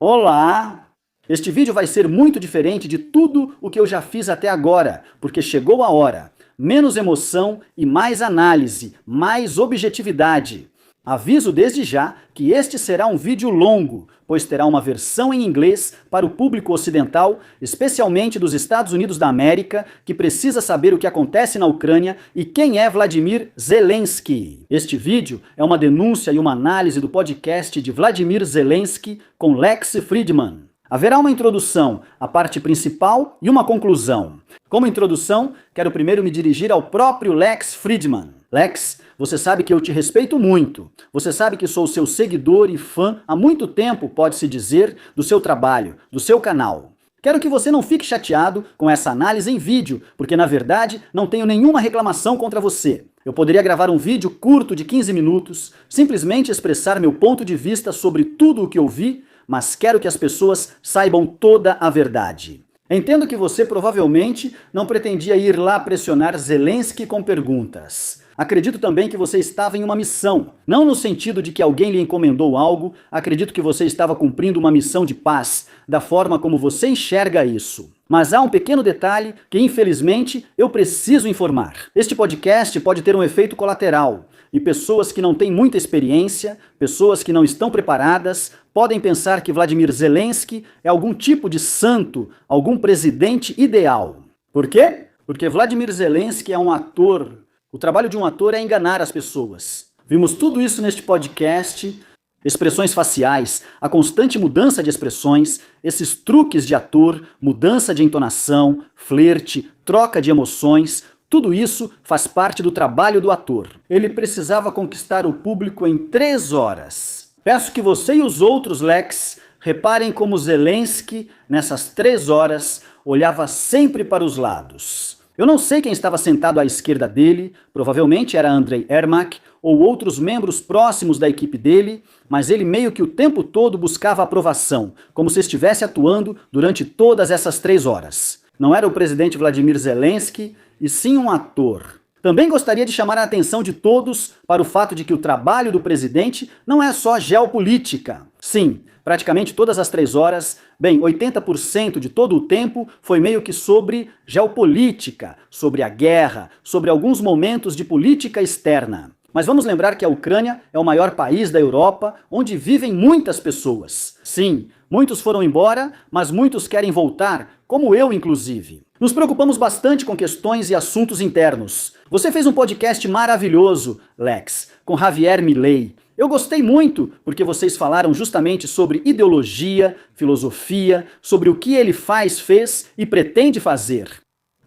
Olá! Este vídeo vai ser muito diferente de tudo o que eu já fiz até agora, porque chegou a hora. Menos emoção e mais análise, mais objetividade. Aviso desde já que este será um vídeo longo, pois terá uma versão em inglês para o público ocidental, especialmente dos Estados Unidos da América, que precisa saber o que acontece na Ucrânia e quem é Vladimir Zelensky. Este vídeo é uma denúncia e uma análise do podcast de Vladimir Zelensky com Lex Fridman. Haverá uma introdução, a parte principal e uma conclusão. Como introdução, quero primeiro me dirigir ao próprio Lex Fridman. Lex, você sabe que eu te respeito muito. Você sabe que sou seu seguidor e fã há muito tempo, pode-se dizer, do seu trabalho, do seu canal. Quero que você não fique chateado com essa análise em vídeo, porque na verdade não tenho nenhuma reclamação contra você. Eu poderia gravar um vídeo curto de 15 minutos, simplesmente expressar meu ponto de vista sobre tudo o que eu vi, mas quero que as pessoas saibam toda a verdade. Entendo que você provavelmente não pretendia ir lá pressionar Zelensky com perguntas. Acredito também que você estava em uma missão, não no sentido de que alguém lhe encomendou algo, acredito que você estava cumprindo uma missão de paz, da forma como você enxerga isso. Mas há um pequeno detalhe que, infelizmente, eu preciso informar. Este podcast pode ter um efeito colateral, e pessoas que não têm muita experiência, pessoas que não estão preparadas, podem pensar que Vladimir Zelensky é algum tipo de santo, algum presidente ideal. Por quê? Porque Vladimir Zelensky é um ator. O trabalho de um ator é enganar as pessoas. Vimos tudo isso neste podcast. Expressões faciais, a constante mudança de expressões, esses truques de ator, mudança de entonação, flerte, troca de emoções, tudo isso faz parte do trabalho do ator. Ele precisava conquistar o público em 3 horas. Peço que você e os outros, Lex, reparem como Zelensky, nessas 3 horas, olhava sempre para os lados. Eu não sei quem estava sentado à esquerda dele, provavelmente era Andrei Yermak ou outros membros próximos da equipe dele, mas ele meio que o tempo todo buscava aprovação, como se estivesse atuando durante todas essas 3 horas. Não era o presidente Vladimir Zelensky, e sim um ator. Também gostaria de chamar a atenção de todos para o fato de que o trabalho do presidente não é só geopolítica. Sim, praticamente todas as 3 horas, 80% de todo o tempo foi meio que sobre geopolítica, sobre a guerra, sobre alguns momentos de política externa. Mas vamos lembrar que a Ucrânia é o maior país da Europa, onde vivem muitas pessoas. Sim, muitos foram embora, mas muitos querem voltar, como eu inclusive. Nos preocupamos bastante com questões e assuntos internos. Você fez um podcast maravilhoso, Lex, com Javier Milei. Eu gostei muito, porque vocês falaram justamente sobre ideologia, filosofia, sobre o que ele fez e pretende fazer.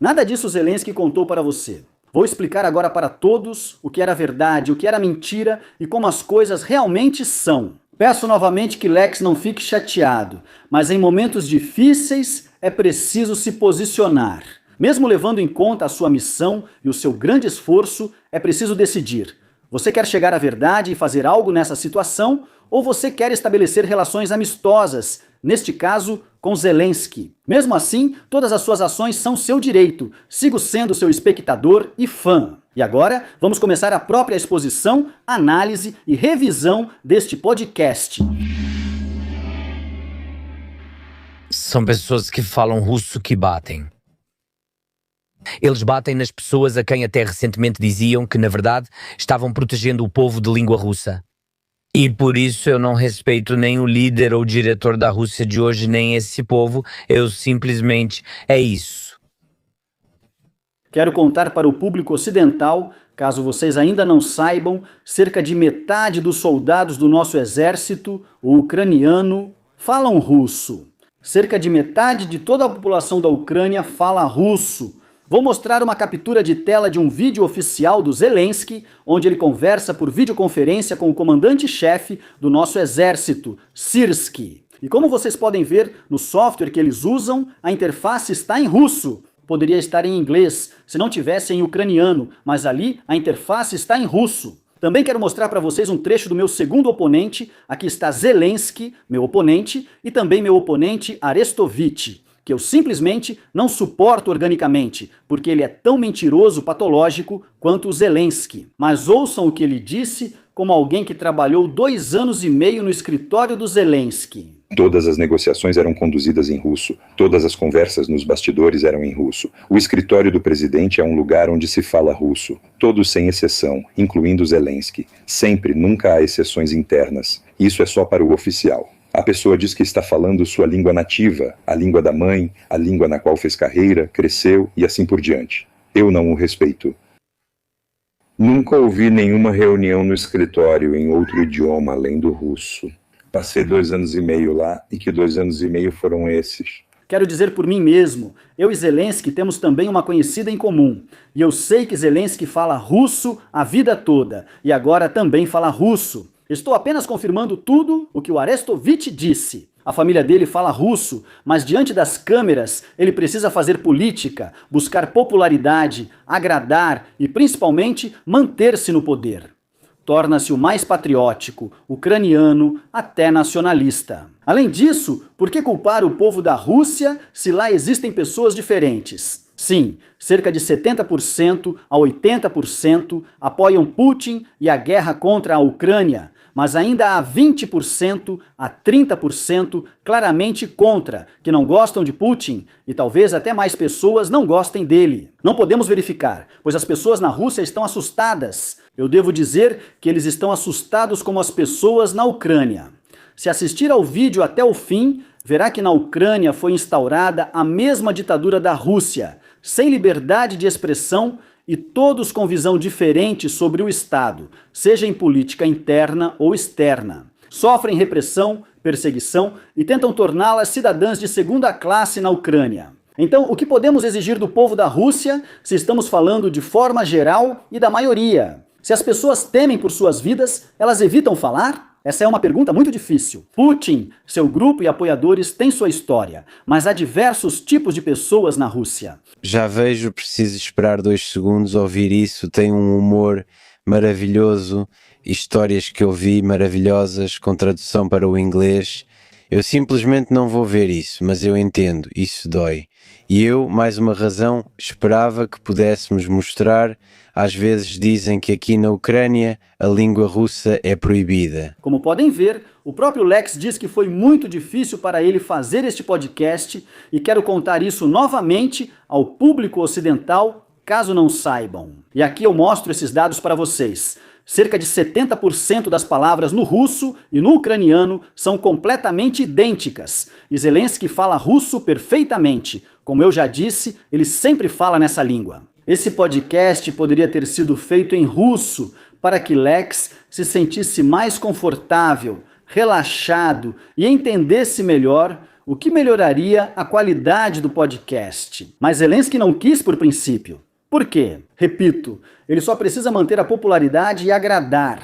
Nada disso Zelensky contou para você. Vou explicar agora para todos o que era verdade, o que era mentira e como as coisas realmente são. Peço novamente que Lex não fique chateado, mas em momentos difíceis é preciso se posicionar. Mesmo levando em conta a sua missão e o seu grande esforço, é preciso decidir. Você quer chegar à verdade e fazer algo nessa situação, ou você quer estabelecer relações amistosas, neste caso, com Zelensky. Mesmo assim, todas as suas ações são seu direito. Sigo sendo seu espectador e fã. E agora, vamos começar a própria exposição, análise e revisão deste podcast. São pessoas que falam russo que batem. Eles batem nas pessoas a quem até recentemente diziam que, na verdade, estavam protegendo o povo de língua russa. E por isso eu não respeito nem o líder ou diretor da Rússia de hoje, nem esse povo. Eu simplesmente... é isso. Quero contar para o público ocidental, caso vocês ainda não saibam, cerca de metade dos soldados do nosso exército, o ucraniano, falam russo. Cerca de metade de toda a população da Ucrânia fala russo. Vou mostrar uma captura de tela de um vídeo oficial do Zelensky, onde ele conversa por videoconferência com o comandante-chefe do nosso exército, Syrskyi. E como vocês podem ver no software que eles usam, a interface está em russo. Poderia estar em inglês, se não tivesse em ucraniano, mas ali a interface está em russo. Também quero mostrar para vocês um trecho do meu segundo oponente. Aqui está Zelensky, meu oponente, e também meu oponente Arestovich, que eu simplesmente não suporto organicamente, porque ele é tão mentiroso, patológico, quanto o Zelensky. Mas ouçam o que ele disse como alguém que trabalhou 2 anos e meio no escritório do Zelensky. Todas as negociações eram conduzidas em russo. Todas as conversas nos bastidores eram em russo. O escritório do presidente é um lugar onde se fala russo. Todos sem exceção, incluindo Zelensky. Sempre, nunca há exceções internas. Isso é só para o oficial. A pessoa diz que está falando sua língua nativa, a língua da mãe, a língua na qual fez carreira, cresceu e assim por diante. Eu não o respeito. Nunca ouvi nenhuma reunião no escritório em outro idioma além do russo. Passei 2 anos e meio lá, e que 2 anos e meio foram esses? Quero dizer por mim mesmo, eu e Zelensky temos também uma conhecida em comum. E eu sei que Zelensky fala russo a vida toda, e agora também fala russo. Estou apenas confirmando tudo o que o Arestovich disse. A família dele fala russo, mas diante das câmeras ele precisa fazer política, buscar popularidade, agradar e principalmente manter-se no poder. Torna-se o mais patriótico, ucraniano, até nacionalista. Além disso, por que culpar o povo da Rússia se lá existem pessoas diferentes? Sim, cerca de 70% a 80% apoiam Putin e a guerra contra a Ucrânia, mas ainda há 20% a 30% claramente contra, que não gostam de Putin e talvez até mais pessoas não gostem dele. Não podemos verificar, pois as pessoas na Rússia estão assustadas. Eu devo dizer que eles estão assustados como as pessoas na Ucrânia. Se assistir ao vídeo até o fim, verá que na Ucrânia foi instaurada a mesma ditadura da Rússia, sem liberdade de expressão e todos com visão diferente sobre o Estado, seja em política interna ou externa. Sofrem repressão, perseguição e tentam torná-las cidadãs de segunda classe na Ucrânia. Então, o que podemos exigir do povo da Rússia se estamos falando de forma geral e da maioria? Se as pessoas temem por suas vidas, elas evitam falar? Essa é uma pergunta muito difícil. Putin, seu grupo e apoiadores têm sua história, mas há diversos tipos de pessoas na Rússia. Já vejo, preciso esperar 2 segundos, ouvir isso, tem um humor maravilhoso, histórias que eu vi maravilhosas, com tradução para o inglês. Eu simplesmente não vou ver isso, mas eu entendo, isso dói. E eu, mais uma razão, esperava que pudéssemos mostrar. Às vezes dizem que aqui na Ucrânia a língua russa é proibida. Como podem ver, o próprio Lex diz que foi muito difícil para ele fazer este podcast e quero contar isso novamente ao público ocidental, caso não saibam. E aqui eu mostro esses dados para vocês. Cerca de 70% das palavras no russo e no ucraniano são completamente idênticas. E Zelensky fala russo perfeitamente. Como eu já disse, ele sempre fala nessa língua. Esse podcast poderia ter sido feito em russo para que Lex se sentisse mais confortável, relaxado e entendesse melhor o que melhoraria a qualidade do podcast. Mas Zelensky não quis por princípio. Por quê? Repito, ele só precisa manter a popularidade e agradar.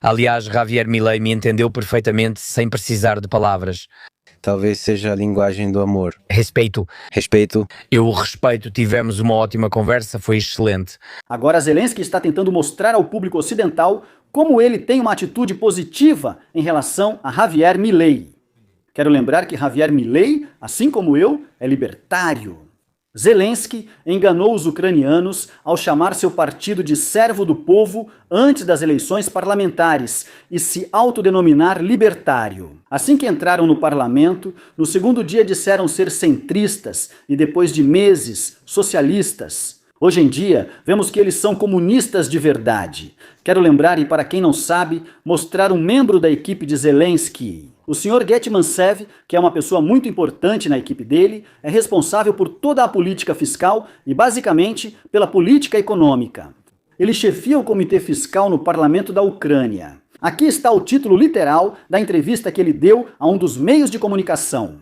Aliás, Javier Milei me entendeu perfeitamente sem precisar de palavras. Talvez seja a linguagem do amor. Respeito. Respeito. Eu o respeito, tivemos uma ótima conversa, foi excelente. Agora Zelensky está tentando mostrar ao público ocidental como ele tem uma atitude positiva em relação a Javier Milei. Quero lembrar que Javier Milei, assim como eu, é libertário. Zelensky enganou os ucranianos ao chamar seu partido de servo do povo antes das eleições parlamentares e se autodenominar libertário. Assim que entraram no parlamento, no segundo dia disseram ser centristas e depois de meses, socialistas. Hoje em dia, vemos que eles são comunistas de verdade. Quero lembrar, e para quem não sabe, mostrar um membro da equipe de Zelensky. O Sr. Getmantsev, que é uma pessoa muito importante na equipe dele, é responsável por toda a política fiscal e, basicamente, pela política econômica. Ele chefia o Comitê Fiscal no Parlamento da Ucrânia. Aqui está o título literal da entrevista que ele deu a um dos meios de comunicação.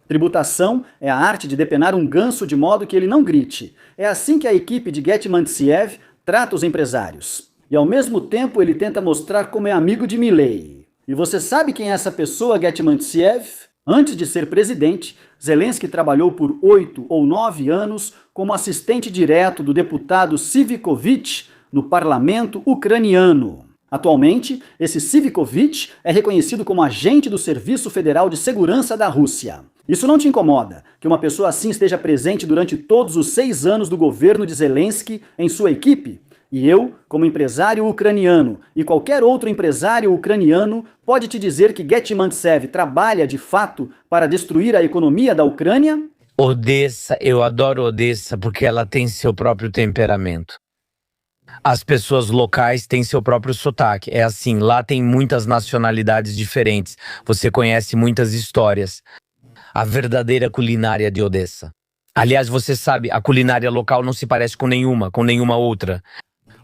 Tributação é a arte de depenar um ganso de modo que ele não grite. É assim que a equipe de Getmantsev trata os empresários. E ao mesmo tempo ele tenta mostrar como é amigo de Milei. E você sabe quem é essa pessoa, Getmantsev? Antes de ser presidente, Zelensky trabalhou por 8 ou 9 anos como assistente direto do deputado Sivikovich no parlamento ucraniano. Atualmente, esse Sivikovich é reconhecido como agente do Serviço Federal de Segurança da Rússia. Isso não te incomoda, que uma pessoa assim esteja presente durante todos os 6 anos do governo de Zelensky em sua equipe? E eu, como empresário ucraniano e qualquer outro empresário ucraniano, pode te dizer que Getmantsev trabalha de fato para destruir a economia da Ucrânia? Odessa, eu adoro Odessa porque ela tem seu próprio temperamento. As pessoas locais têm seu próprio sotaque. É assim, lá tem muitas nacionalidades diferentes. Você conhece muitas histórias. A verdadeira culinária de Odessa. Aliás, você sabe, a culinária local não se parece com nenhuma outra.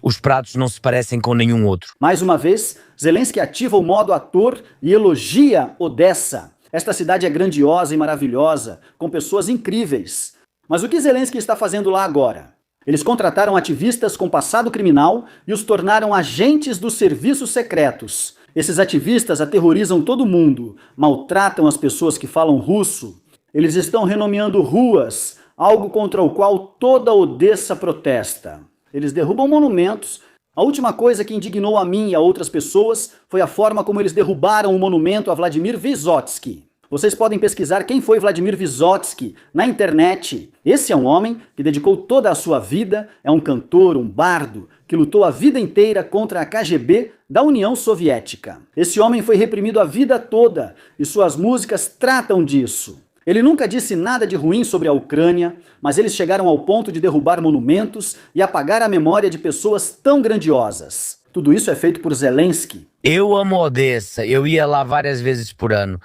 Os pratos não se parecem com nenhum outro. Mais uma vez, Zelensky ativa o modo ator e elogia Odessa. Esta cidade é grandiosa e maravilhosa, com pessoas incríveis. Mas o que Zelensky está fazendo lá agora? Eles contrataram ativistas com passado criminal e os tornaram agentes dos serviços secretos. Esses ativistas aterrorizam todo mundo, maltratam as pessoas que falam russo. Eles estão renomeando ruas, algo contra o qual toda Odessa protesta. Eles derrubam monumentos. A última coisa que indignou a mim e a outras pessoas foi a forma como eles derrubaram o monumento a Vladimir Vysotsky. Vocês podem pesquisar quem foi Vladimir Vysotsky na internet. Esse é um homem que dedicou toda a sua vida, é um cantor, um bardo, que lutou a vida inteira contra a KGB da União Soviética. Esse homem foi reprimido a vida toda e suas músicas tratam disso. Ele nunca disse nada de ruim sobre a Ucrânia, mas eles chegaram ao ponto de derrubar monumentos e apagar a memória de pessoas tão grandiosas. Tudo isso é feito por Zelensky. Eu amo Odessa, eu ia lá várias vezes por ano.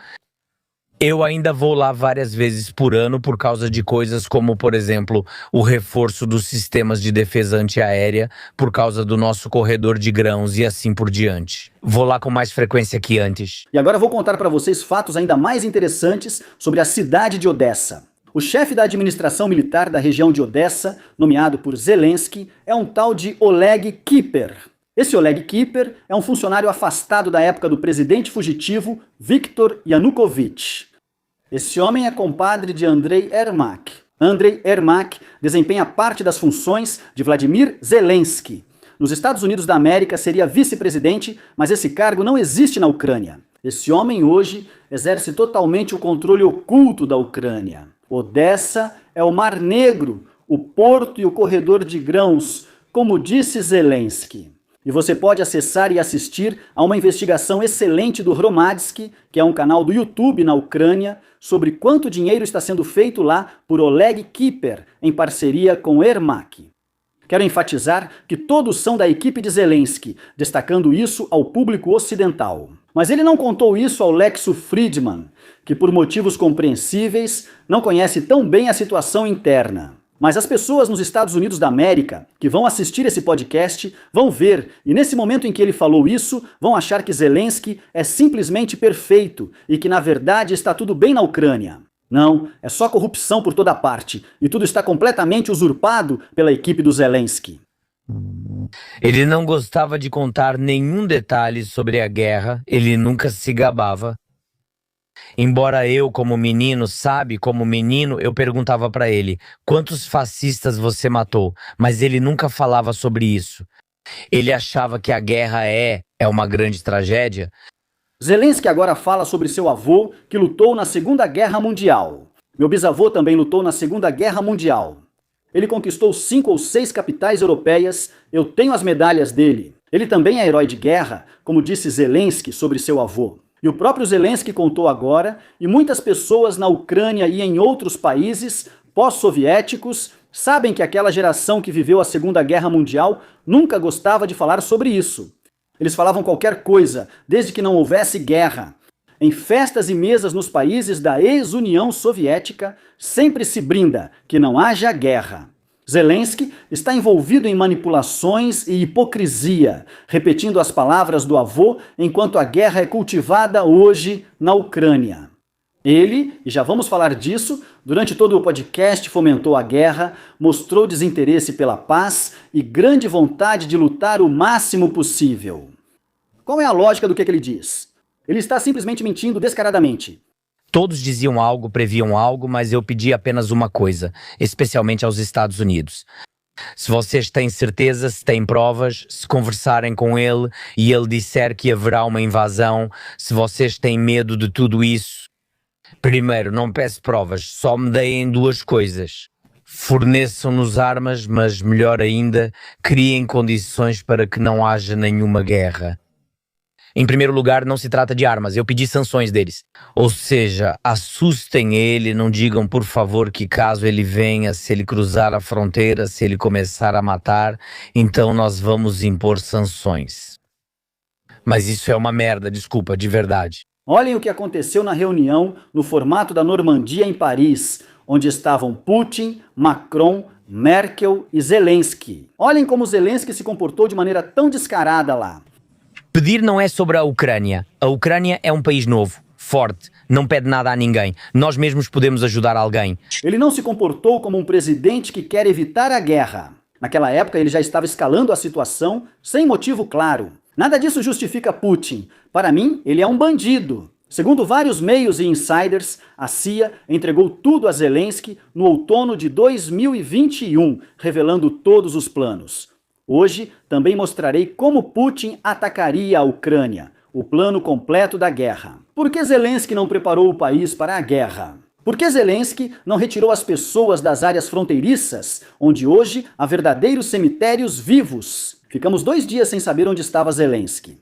Eu ainda vou lá várias vezes por ano por causa de coisas como, por exemplo, o reforço dos sistemas de defesa antiaérea, por causa do nosso corredor de grãos e assim por diante. Vou lá com mais frequência que antes. E agora vou contar para vocês fatos ainda mais interessantes sobre a cidade de Odessa. O chefe da administração militar da região de Odessa, nomeado por Zelensky, é um tal de Oleg Kiper. Esse Oleg Kiper é um funcionário afastado da época do presidente fugitivo Viktor Yanukovych. Esse homem é compadre de Andrei Yermak. Andrei Yermak desempenha parte das funções de Vladimir Zelensky. Nos Estados Unidos da América seria vice-presidente, mas esse cargo não existe na Ucrânia. Esse homem hoje exerce totalmente o controle oculto da Ucrânia. Odessa é o Mar Negro, o porto e o corredor de grãos, como disse Zelensky. E você pode acessar e assistir a uma investigação excelente do Hromadski, que é um canal do YouTube na Ucrânia, sobre quanto dinheiro está sendo feito lá por Oleg Kiper, em parceria com Yermak. Quero enfatizar que todos são da equipe de Zelensky, destacando isso ao público ocidental. Mas ele não contou isso ao Lexo Friedman, que por motivos compreensíveis não conhece tão bem a situação interna. Mas as pessoas nos Estados Unidos da América que vão assistir esse podcast vão ver, e nesse momento em que ele falou isso, vão achar que Zelensky é simplesmente perfeito e que na verdade está tudo bem na Ucrânia. Não, é só corrupção por toda parte, e tudo está completamente usurpado pela equipe do Zelensky. Ele não gostava de contar nenhum detalhe sobre a guerra, ele nunca se gabava. Embora eu, como menino, eu perguntava pra ele, quantos fascistas você matou? Mas ele nunca falava sobre isso. Ele achava que a guerra é uma grande tragédia. Zelensky agora fala sobre seu avô, que lutou na Segunda Guerra Mundial. Meu bisavô também lutou na Segunda Guerra Mundial. Ele conquistou 5 ou 6 capitais europeias, eu tenho as medalhas dele. Ele também é herói de guerra, como disse Zelensky sobre seu avô. E o próprio Zelensky contou agora, e muitas pessoas na Ucrânia e em outros países pós-soviéticos sabem que aquela geração que viveu a Segunda Guerra Mundial nunca gostava de falar sobre isso. Eles falavam qualquer coisa, desde que não houvesse guerra. Em festas e mesas nos países da ex-União Soviética, sempre se brinda que não haja guerra. Zelensky está envolvido em manipulações e hipocrisia, repetindo as palavras do avô enquanto a guerra é cultivada hoje na Ucrânia. Ele, e já vamos falar disso, durante todo o podcast fomentou a guerra, mostrou desinteresse pela paz e grande vontade de lutar o máximo possível. Qual é a lógica do que ele diz? Ele está simplesmente mentindo descaradamente. Todos diziam algo, previam algo, mas eu pedi apenas uma coisa, especialmente aos Estados Unidos. Se vocês têm certeza, se têm provas, se conversarem com ele e ele disser que haverá uma invasão, se vocês têm medo de tudo isso, primeiro, não peço provas, só me deem 2 coisas. Forneçam-nos armas, mas melhor ainda, criem condições para que não haja nenhuma guerra. Em primeiro lugar, não se trata de armas, eu pedi sanções deles. Ou seja, assustem ele, não digam por favor que caso ele venha, se ele cruzar a fronteira, se ele começar a matar, então nós vamos impor sanções. Mas isso é uma merda, desculpa, de verdade. Olhem o que aconteceu na reunião no formato da Normandia em Paris, onde estavam Putin, Macron, Merkel e Zelensky. Olhem como Zelensky se comportou de maneira tão descarada lá. Pedir não é sobre a Ucrânia. A Ucrânia é um país novo, forte, não pede nada a ninguém. Nós mesmos podemos ajudar alguém. Ele não se comportou como um presidente que quer evitar a guerra. Naquela época ele já estava escalando a situação sem motivo claro. Nada disso justifica Putin. Para mim, ele é um bandido. Segundo vários meios e insiders, a CIA entregou tudo a Zelensky no outono de 2021, revelando todos os planos. Hoje, também mostrarei como Putin atacaria a Ucrânia, o plano completo da guerra. Por que Zelensky não preparou o país para a guerra? Por que Zelensky não retirou as pessoas das áreas fronteiriças, onde hoje há verdadeiros cemitérios vivos? Ficamos 2 dias sem saber onde estava Zelensky.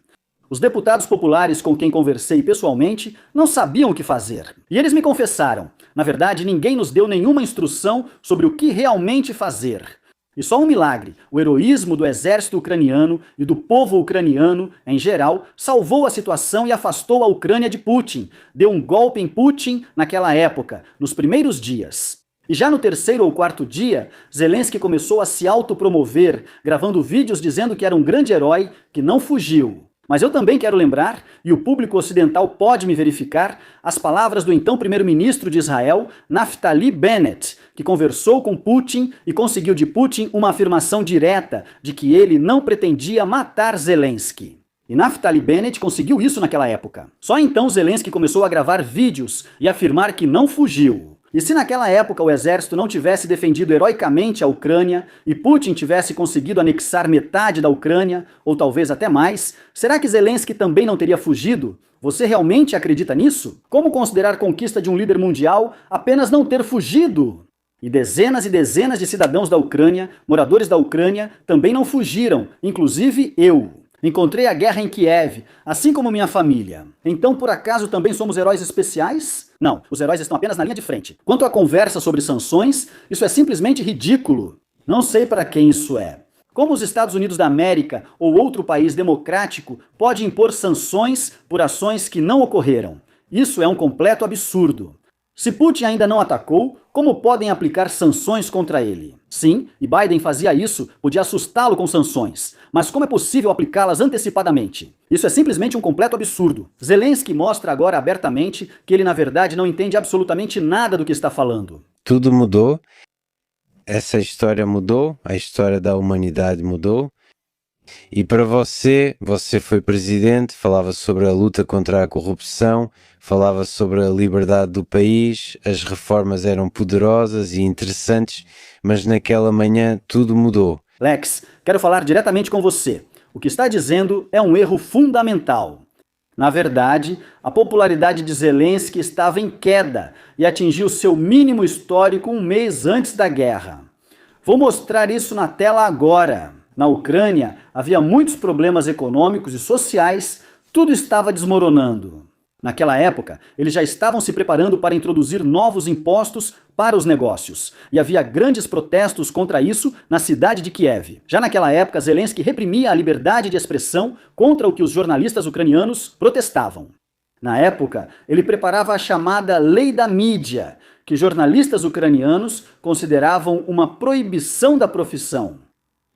Os deputados populares com quem conversei pessoalmente não sabiam o que fazer. E eles me confessaram, na verdade ninguém nos deu nenhuma instrução sobre o que realmente fazer. E só um milagre, o heroísmo do exército ucraniano e do povo ucraniano, em geral, salvou a situação e afastou a Ucrânia de Putin. Deu um golpe em Putin naquela época, nos primeiros dias. E já no 3º ou 4º dia, Zelensky começou a se autopromover, gravando vídeos dizendo que era um grande herói que não fugiu. Mas eu também quero lembrar, e o público ocidental pode me verificar, as palavras do então primeiro-ministro de Israel, Naftali Bennett, que conversou com Putin e conseguiu de Putin uma afirmação direta de que ele não pretendia matar Zelensky. E Naftali Bennett conseguiu isso naquela época. Só então Zelensky começou a gravar vídeos e afirmar que não fugiu. E se naquela época o exército não tivesse defendido heroicamente a Ucrânia e Putin tivesse conseguido anexar metade da Ucrânia, ou talvez até mais, será que Zelensky também não teria fugido? Você realmente acredita nisso? Como considerar conquista de um líder mundial apenas não ter fugido? E dezenas de cidadãos da Ucrânia, moradores da Ucrânia, também não fugiram, inclusive eu. Encontrei a guerra em Kiev, assim como minha família. Então, por acaso, também somos heróis especiais? Não, os heróis estão apenas na linha de frente. Quanto à conversa sobre sanções, isso é simplesmente ridículo. Não sei para quem isso é. Como os Estados Unidos da América ou outro país democrático pode impor sanções por ações que não ocorreram? Isso é um completo absurdo. Se Putin ainda não atacou, como podem aplicar sanções contra ele? Sim, e Biden fazia isso, podia assustá-lo com sanções. Mas como é possível aplicá-las antecipadamente? Isso é simplesmente um completo absurdo. Zelensky mostra agora abertamente que ele na verdade não entende absolutamente nada do que está falando. Tudo mudou, essa história mudou, a história da humanidade mudou. E para você foi presidente, falava sobre a luta contra a corrupção, falava sobre a liberdade do país, as reformas eram poderosas e interessantes, mas naquela manhã tudo mudou. Lex, quero falar diretamente com você. O que está dizendo é um erro fundamental. Na verdade, a popularidade de Zelensky estava em queda e atingiu seu mínimo histórico 1 mês antes da guerra. Vou mostrar isso na tela agora. Na Ucrânia, havia muitos problemas econômicos e sociais, tudo estava desmoronando. Naquela época, eles já estavam se preparando para introduzir novos impostos para os negócios, e havia grandes protestos contra isso na cidade de Kiev. Já naquela época, Zelensky reprimia a liberdade de expressão contra o que os jornalistas ucranianos protestavam. Na época, ele preparava a chamada Lei da Mídia, que jornalistas ucranianos consideravam uma proibição da profissão.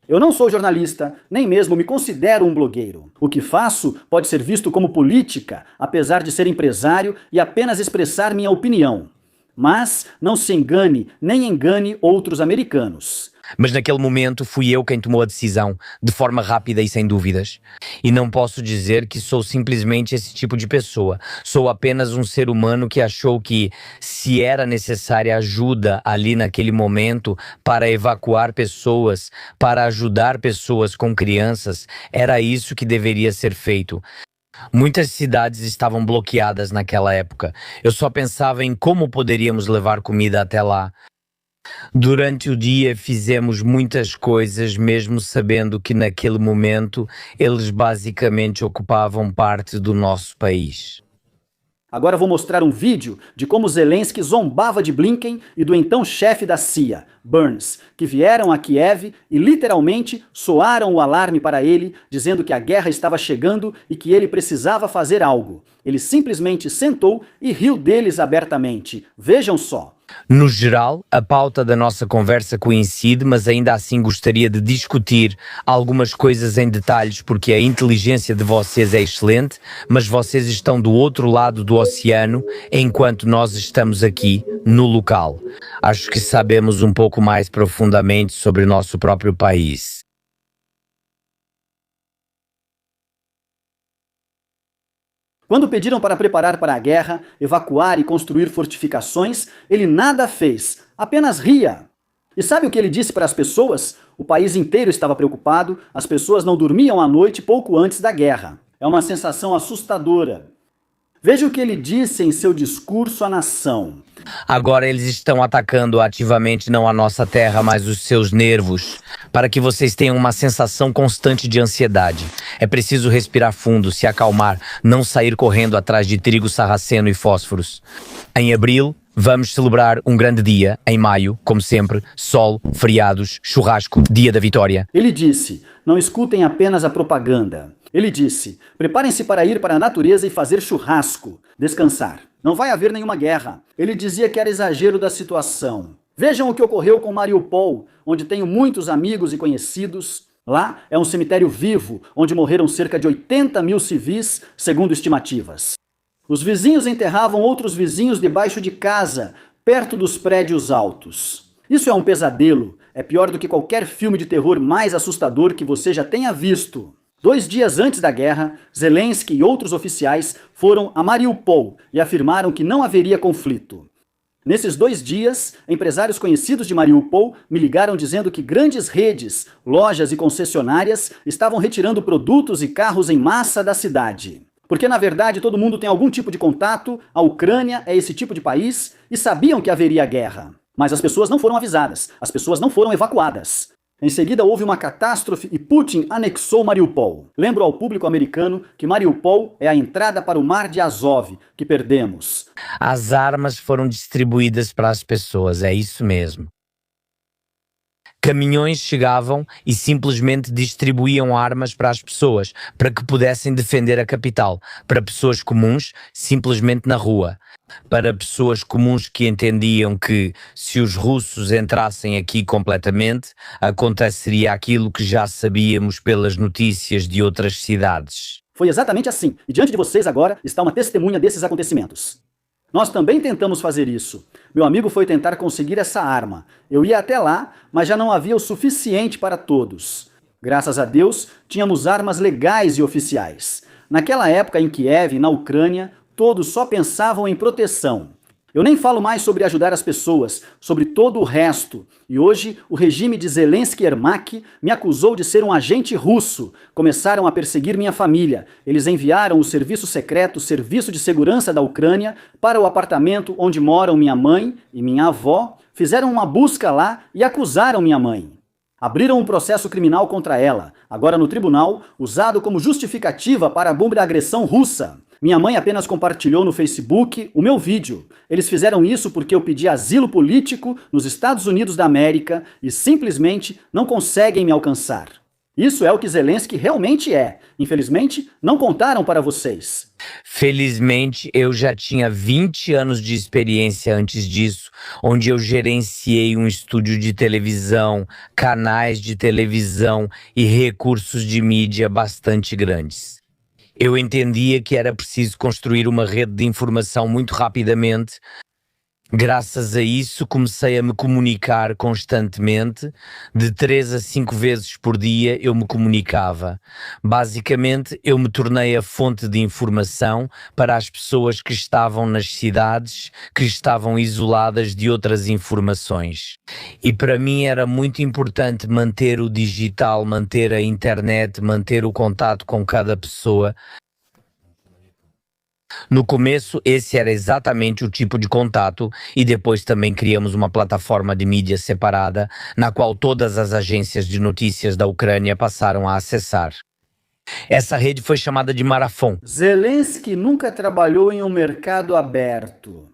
Eu não sou jornalista, nem mesmo me considero um blogueiro. O que faço pode ser visto como política, apesar de ser empresário e apenas expressar minha opinião. Mas não se engane, nem engane outros americanos. Mas naquele momento fui eu quem tomou a decisão, de forma rápida e sem dúvidas. E não posso dizer que sou simplesmente esse tipo de pessoa. Sou apenas um ser humano que achou que, se era necessária ajuda ali naquele momento para evacuar pessoas, para ajudar pessoas com crianças, era isso que deveria ser feito. Muitas cidades estavam bloqueadas naquela época. Eu só pensava em como poderíamos levar comida até lá. Durante o dia fizemos muitas coisas, mesmo sabendo que naquele momento eles basicamente ocupavam parte do nosso país. Agora vou mostrar um vídeo de como Zelensky zombava de Blinken e do então chefe da CIA, Burns, que vieram a Kiev e literalmente soaram o alarme para ele, dizendo que a guerra estava chegando e que ele precisava fazer algo. Ele simplesmente sentou e riu deles abertamente. Vejam só. No geral, a pauta da nossa conversa coincide, mas ainda assim gostaria de discutir algumas coisas em detalhes, porque a inteligência de vocês é excelente, mas vocês estão do outro lado do oceano, enquanto nós estamos aqui, no local. Acho que sabemos um pouco mais profundamente sobre o nosso próprio país. Quando pediram para preparar para a guerra, evacuar e construir fortificações, ele nada fez, apenas ria. E sabe o que ele disse para as pessoas? O país inteiro estava preocupado, as pessoas não dormiam à noite pouco antes da guerra. É uma sensação assustadora. Veja o que ele disse em seu discurso à nação. Agora eles estão atacando ativamente não a nossa terra, mas os seus nervos, para que vocês tenham uma sensação constante de ansiedade. É preciso respirar fundo, se acalmar, não sair correndo atrás de trigo sarraceno e fósforos. Em abril, vamos celebrar um grande dia. Em maio, como sempre, sol, feriados, churrasco, dia da vitória. Ele disse, não escutem apenas a propaganda. Ele disse, preparem-se para ir para a natureza e fazer churrasco, descansar. Não vai haver nenhuma guerra. Ele dizia que era exagero da situação. Vejam o que ocorreu com Mariupol, onde tenho muitos amigos e conhecidos. Lá é um cemitério vivo, onde morreram cerca de 80 mil civis, segundo estimativas. Os vizinhos enterravam outros vizinhos debaixo de casa, perto dos prédios altos. Isso é um pesadelo. É pior do que qualquer filme de terror mais assustador que você já tenha visto. 2 dias antes da guerra, Zelensky e outros oficiais foram a Mariupol e afirmaram que não haveria conflito. Nesses 2 dias, empresários conhecidos de Mariupol me ligaram dizendo que grandes redes, lojas e concessionárias estavam retirando produtos e carros em massa da cidade. Porque, na verdade, todo mundo tem algum tipo de contato, a Ucrânia é esse tipo de país e sabiam que haveria guerra. Mas as pessoas não foram avisadas, as pessoas não foram evacuadas. Em seguida houve uma catástrofe e Putin anexou Mariupol. Lembro ao público americano que Mariupol é a entrada para o Mar de Azov, que perdemos. As armas foram distribuídas para as pessoas, é isso mesmo. Caminhões chegavam e simplesmente distribuíam armas para as pessoas, para que pudessem defender a capital. Para pessoas comuns, simplesmente na rua. Para pessoas comuns que entendiam que, se os russos entrassem aqui completamente, aconteceria aquilo que já sabíamos pelas notícias de outras cidades. Foi exatamente assim, e diante de vocês agora está uma testemunha desses acontecimentos. Nós também tentamos fazer isso. Meu amigo foi tentar conseguir essa arma. Eu ia até lá, mas já não havia o suficiente para todos. Graças a Deus, tínhamos armas legais e oficiais. Naquela época, em Kiev, na Ucrânia, todos só pensavam em proteção. Eu nem falo mais sobre ajudar as pessoas, sobre todo o resto. E hoje, o regime de Zelensky-Yermak me acusou de ser um agente russo. Começaram a perseguir minha família. Eles enviaram o serviço secreto, Serviço de Segurança da Ucrânia, para o apartamento onde moram minha mãe e minha avó, fizeram uma busca lá e acusaram minha mãe. Abriram um processo criminal contra ela, agora no tribunal, usado como justificativa para a bomba da agressão russa. Minha mãe apenas compartilhou no Facebook o meu vídeo. Eles fizeram isso porque eu pedi asilo político nos Estados Unidos da América e simplesmente não conseguem me alcançar. Isso é o que Zelensky realmente é. Infelizmente, não contaram para vocês. Felizmente, eu já tinha 20 anos de experiência antes disso, onde eu gerenciei um estúdio de televisão, canais de televisão e recursos de mídia bastante grandes. Eu entendia que era preciso construir uma rede de informação muito rapidamente. Graças a isso, comecei a me comunicar constantemente. De 3 a 5 vezes por dia eu me comunicava. Basicamente, eu me tornei a fonte de informação para as pessoas que estavam nas cidades, que estavam isoladas de outras informações. E para mim era muito importante manter o digital, manter a internet, manter o contato com cada pessoa. No começo, esse era exatamente o tipo de contato, e depois também criamos uma plataforma de mídia separada, na qual todas as agências de notícias da Ucrânia passaram a acessar. Essa rede foi chamada de Marafon. Zelensky nunca trabalhou em um mercado aberto.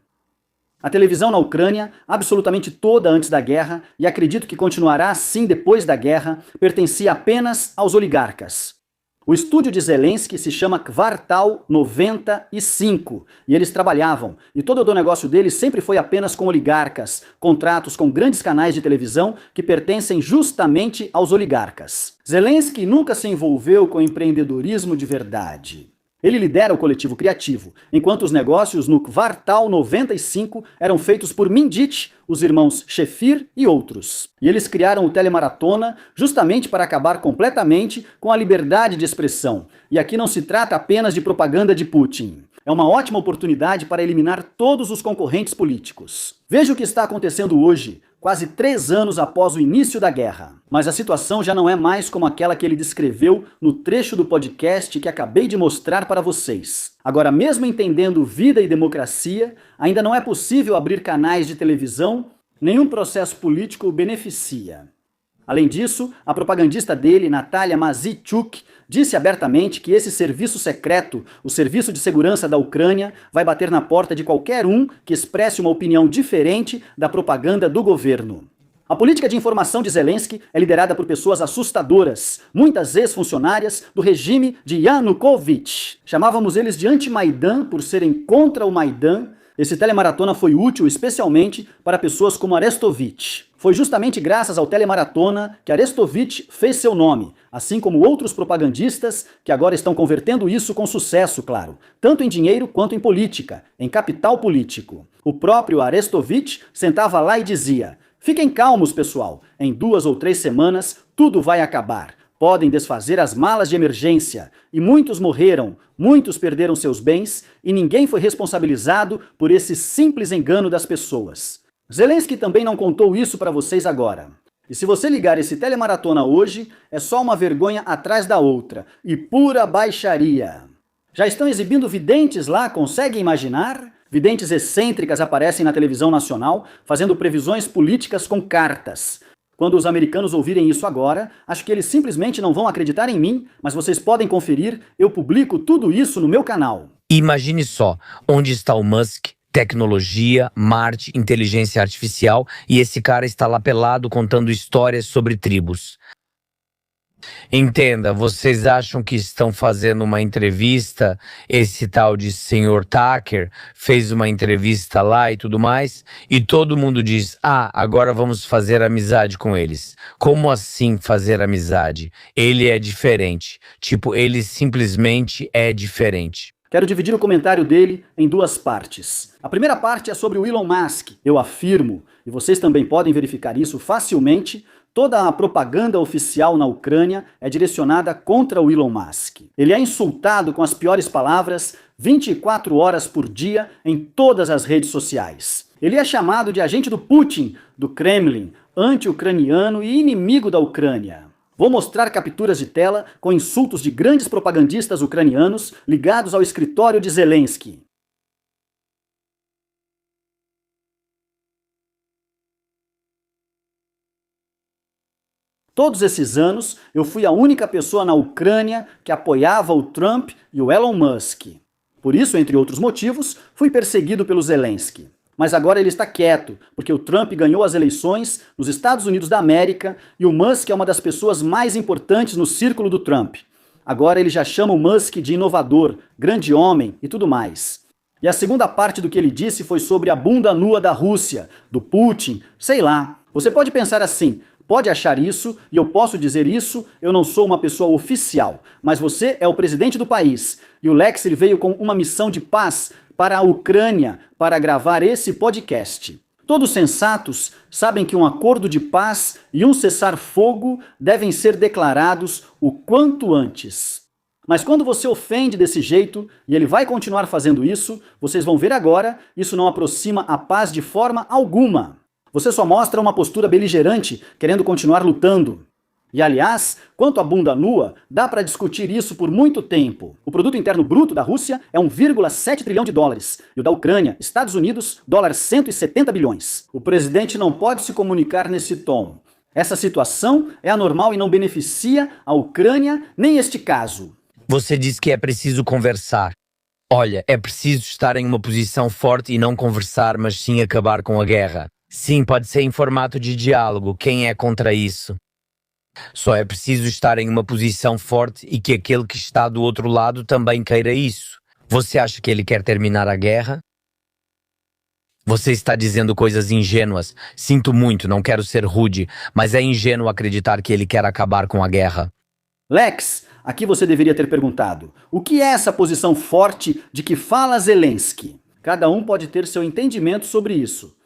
A televisão na Ucrânia, absolutamente toda antes da guerra, e acredito que continuará assim depois da guerra, pertencia apenas aos oligarcas. O estúdio de Zelensky se chama Kvartal 95, e eles trabalhavam, e todo o negócio deles sempre foi apenas com oligarcas, contratos com grandes canais de televisão que pertencem justamente aos oligarcas. Zelensky nunca se envolveu com empreendedorismo de verdade. Ele lidera o coletivo criativo, enquanto os negócios no Kvartal 95 eram feitos por Mindit, os irmãos Shefir e outros. E eles criaram o Telemaratona justamente para acabar completamente com a liberdade de expressão. E aqui não se trata apenas de propaganda de Putin. É uma ótima oportunidade para eliminar todos os concorrentes políticos. Veja o que está acontecendo hoje, quase 3 anos após o início da guerra. Mas a situação já não é mais como aquela que ele descreveu no trecho do podcast que acabei de mostrar para vocês. Agora, mesmo entendendo vida e democracia, ainda não é possível abrir canais de televisão, nenhum processo político o beneficia. Além disso, a propagandista dele, Natalia Mazichuk, disse abertamente que esse serviço secreto, o Serviço de Segurança da Ucrânia, vai bater na porta de qualquer um que expresse uma opinião diferente da propaganda do governo. A política de informação de Zelensky é liderada por pessoas assustadoras, muitas ex-funcionárias do regime de Yanukovych. Chamávamos eles de anti-Maidan por serem contra o Maidan. Esse telemaratona foi útil especialmente para pessoas como Arestovich. Foi justamente graças ao telemaratona que Arestovich fez seu nome, assim como outros propagandistas que agora estão convertendo isso com sucesso, claro, tanto em dinheiro quanto em política, em capital político. O próprio Arestovich sentava lá e dizia: "Fiquem calmos, pessoal, em 2 ou 3 semanas tudo vai acabar. Podem desfazer as malas de emergência." E muitos morreram, muitos perderam seus bens e ninguém foi responsabilizado por esse simples engano das pessoas. Zelensky também não contou isso para vocês agora. E se você ligar esse telemaratona hoje, é só uma vergonha atrás da outra e pura baixaria. Já estão exibindo videntes lá, conseguem imaginar? Videntes excêntricas aparecem na televisão nacional fazendo previsões políticas com cartas. Quando os americanos ouvirem isso agora, acho que eles simplesmente não vão acreditar em mim, mas vocês podem conferir, eu publico tudo isso no meu canal. Imagine só, onde está o Musk? Tecnologia, Marte, inteligência artificial, e esse cara está lá pelado contando histórias sobre tribos. Entenda, vocês acham que estão fazendo uma entrevista, esse tal de Sr. Tucker fez uma entrevista lá e tudo mais, e todo mundo diz: "Ah, agora vamos fazer amizade com eles." Como assim fazer amizade? Ele é diferente. Tipo, ele simplesmente é diferente. Quero dividir o comentário dele em 2 partes. A primeira parte é sobre o Elon Musk. Eu afirmo, e vocês também podem verificar isso facilmente, toda a propaganda oficial na Ucrânia é direcionada contra o Elon Musk. Ele é insultado com as piores palavras 24 horas por dia em todas as redes sociais. Ele é chamado de agente do Putin, do Kremlin, anti-ucraniano e inimigo da Ucrânia. Vou mostrar capturas de tela com insultos de grandes propagandistas ucranianos ligados ao escritório de Zelensky. Todos esses anos, eu fui a única pessoa na Ucrânia que apoiava o Trump e o Elon Musk. Por isso, entre outros motivos, fui perseguido pelo Zelensky. Mas agora ele está quieto, porque o Trump ganhou as eleições nos Estados Unidos da América e o Musk é uma das pessoas mais importantes no círculo do Trump. Agora ele já chama o Musk de inovador, grande homem e tudo mais. E a segunda parte do que ele disse foi sobre a bunda nua da Rússia, do Putin, sei lá. Você pode pensar assim: pode achar isso e eu posso dizer isso, eu não sou uma pessoa oficial, mas você é o presidente do país. E o Lex ele veio com uma missão de paz para a Ucrânia para gravar esse podcast. Todos sensatos sabem que um acordo de paz e um cessar-fogo devem ser declarados o quanto antes. Mas quando você ofende desse jeito, e ele vai continuar fazendo isso, vocês vão ver agora, isso não aproxima a paz de forma alguma. Você só mostra uma postura beligerante, querendo continuar lutando. E aliás, quanto à bunda nua, dá para discutir isso por muito tempo. O produto interno bruto da Rússia é 1,7 trilhão de dólares, e o da Ucrânia, Estados Unidos, dólar 170 bilhões. O presidente não pode se comunicar nesse tom. Essa situação é anormal e não beneficia a Ucrânia nem este caso. Você diz que é preciso conversar. Olha, é preciso estar em uma posição forte e não conversar, mas sim acabar com a guerra. Sim, pode ser em formato de diálogo. Quem é contra isso? Só é preciso estar em uma posição forte e que aquele que está do outro lado também queira isso. Você acha que ele quer terminar a guerra? Você está dizendo coisas ingênuas. Sinto muito, não quero ser rude, mas é ingênuo acreditar que ele quer acabar com a guerra. Lex, aqui você deveria ter perguntado: o que é essa posição forte de que fala Zelensky? Cada um pode ter seu entendimento sobre isso.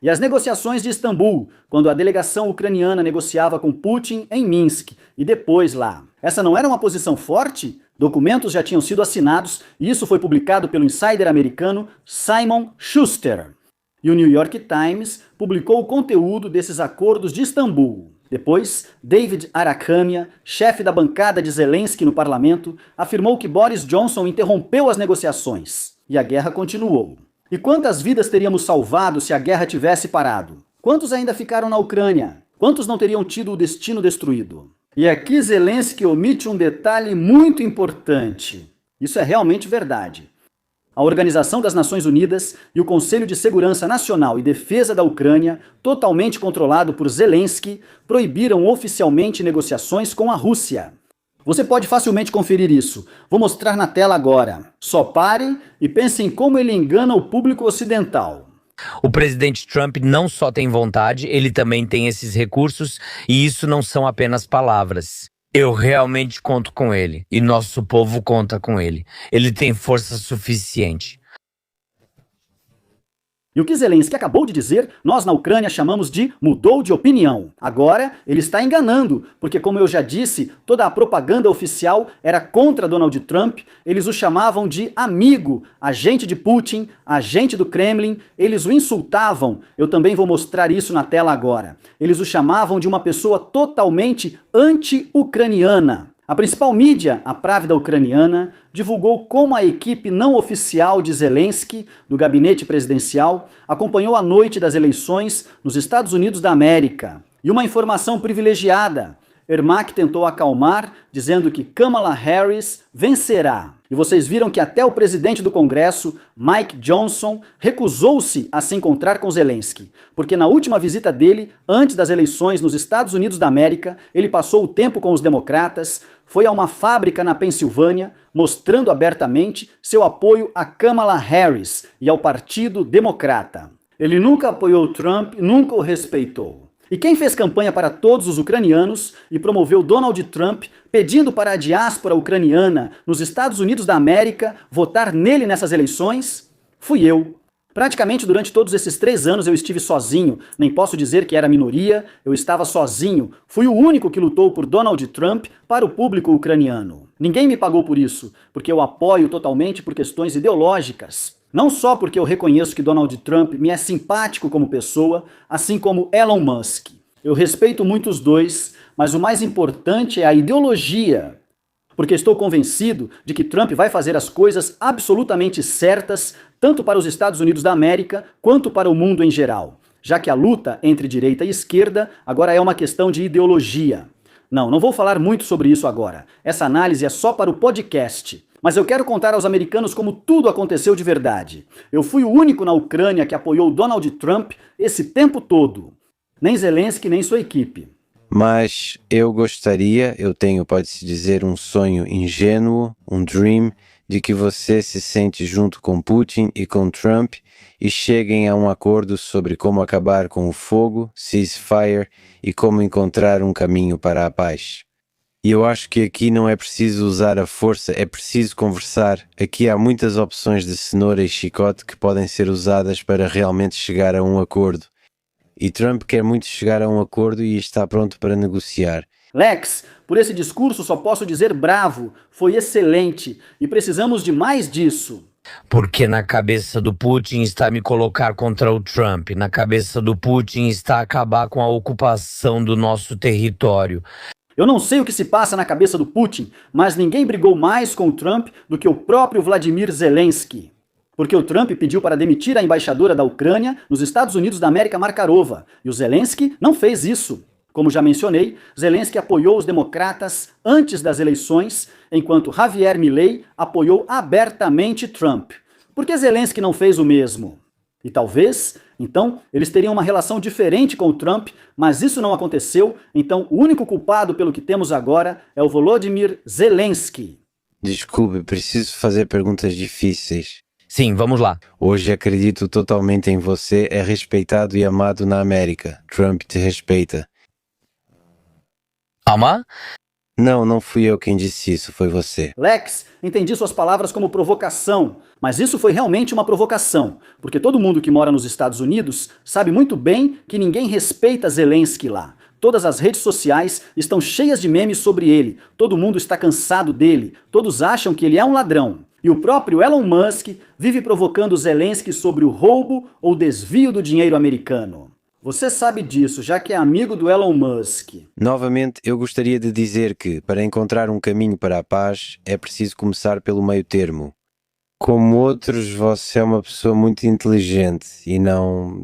E as negociações de Istambul, quando a delegação ucraniana negociava com Putin em Minsk e depois lá. Essa não era uma posição forte? Documentos já tinham sido assinados e isso foi publicado pelo insider americano Simon Schuster. E o New York Times publicou o conteúdo desses acordos de Istambul. Depois, David Arakhamia, chefe da bancada de Zelensky no parlamento, afirmou que Boris Johnson interrompeu as negociações. E a guerra continuou. E quantas vidas teríamos salvado se a guerra tivesse parado? Quantos ainda ficaram na Ucrânia? Quantos não teriam tido o destino destruído? E aqui Zelensky omite um detalhe muito importante. Isso é realmente verdade. A Organização das Nações Unidas e o Conselho de Segurança Nacional e Defesa da Ucrânia, totalmente controlado por Zelensky, proibiram oficialmente negociações com a Rússia. Você pode facilmente conferir isso. Vou mostrar na tela agora. Só pare e pense em como ele engana o público ocidental. O presidente Trump não só tem vontade, ele também tem esses recursos e isso não são apenas palavras. Eu realmente conto com ele e nosso povo conta com ele. Ele tem força suficiente. E o que Zelensky acabou de dizer, nós na Ucrânia chamamos de mudou de opinião. Agora, ele está enganando, porque como eu já disse, toda a propaganda oficial era contra Donald Trump, eles o chamavam de amigo, agente de Putin, agente do Kremlin, eles o insultavam, eu também vou mostrar isso na tela agora. Eles o chamavam de uma pessoa totalmente anti-ucraniana. A principal mídia, a Pravda ucraniana, divulgou como a equipe não oficial de Zelensky, do gabinete presidencial, acompanhou a noite das eleições nos Estados Unidos da América. E uma informação privilegiada: Ermak tentou acalmar, dizendo que Kamala Harris vencerá. E vocês viram que até o presidente do Congresso, Mike Johnson, recusou-se a se encontrar com Zelensky, porque na última visita dele, antes das eleições nos Estados Unidos da América, ele passou o tempo com os democratas, foi a uma fábrica na Pensilvânia, mostrando abertamente seu apoio a Kamala Harris e ao Partido Democrata. Ele nunca apoiou Trump, nunca o respeitou. E quem fez campanha para todos os ucranianos e promoveu Donald Trump, pedindo para a diáspora ucraniana nos Estados Unidos da América votar nele nessas eleições? Fui eu. Praticamente durante todos esses 3 anos eu estive sozinho, nem posso dizer que era minoria, eu estava sozinho. Fui o único que lutou por Donald Trump para o público ucraniano. Ninguém me pagou por isso, porque eu apoio totalmente por questões ideológicas. Não só porque eu reconheço que Donald Trump me é simpático como pessoa, assim como Elon Musk. Eu respeito muito os dois, mas o mais importante é a ideologia. Porque estou convencido de que Trump vai fazer as coisas absolutamente certas, tanto para os Estados Unidos da América, quanto para o mundo em geral. Já que a luta entre direita e esquerda agora é uma questão de ideologia. Não vou falar muito sobre isso agora. Essa análise é só para o podcast. Mas eu quero contar aos americanos como tudo aconteceu de verdade. Eu fui o único na Ucrânia que apoiou Donald Trump esse tempo todo. Nem Zelensky, nem sua equipe. Mas eu tenho, pode-se dizer, um sonho ingênuo, um dream, de que você se sente junto com Putin e com Trump e cheguem a um acordo sobre como acabar com o fogo, ceasefire e como encontrar um caminho para a paz. E eu acho que aqui não é preciso usar a força, é preciso conversar. Aqui há muitas opções de cenoura e chicote que podem ser usadas para realmente chegar a um acordo. E Trump quer muito chegar a um acordo e está pronto para negociar. Lex, por esse discurso só posso dizer bravo, foi excelente e precisamos de mais disso. Porque na cabeça do Putin está me colocar contra o Trump, na cabeça do Putin está acabar com a ocupação do nosso território. Eu não sei o que se passa na cabeça do Putin, mas ninguém brigou mais com o Trump do que o próprio Vladimir Zelensky. Porque o Trump pediu para demitir a embaixadora da Ucrânia nos Estados Unidos da América, Markarova, e o Zelensky não fez isso. Como já mencionei, Zelensky apoiou os democratas antes das eleições, enquanto Javier Milei apoiou abertamente Trump. Por que Zelensky não fez o mesmo? E talvez, então, eles teriam uma relação diferente com o Trump, mas isso não aconteceu, então o único culpado pelo que temos agora é o Volodymyr Zelensky. Desculpe, preciso fazer perguntas difíceis. Sim, vamos lá. Hoje acredito totalmente em você, é respeitado e amado na América. Trump te respeita. Alma? Não fui eu quem disse isso, foi você. Lex, entendi suas palavras como provocação, mas isso foi realmente uma provocação, porque todo mundo que mora nos Estados Unidos sabe muito bem que ninguém respeita Zelensky lá. Todas as redes sociais estão cheias de memes sobre ele, todo mundo está cansado dele, todos acham que ele é um ladrão. E o próprio Elon Musk vive provocando Zelensky sobre o roubo ou desvio do dinheiro americano. Você sabe disso, já que é amigo do Elon Musk. Novamente, eu gostaria de dizer que, para encontrar um caminho para a paz, é preciso começar pelo meio termo. Como outros, você é uma pessoa muito inteligente e não...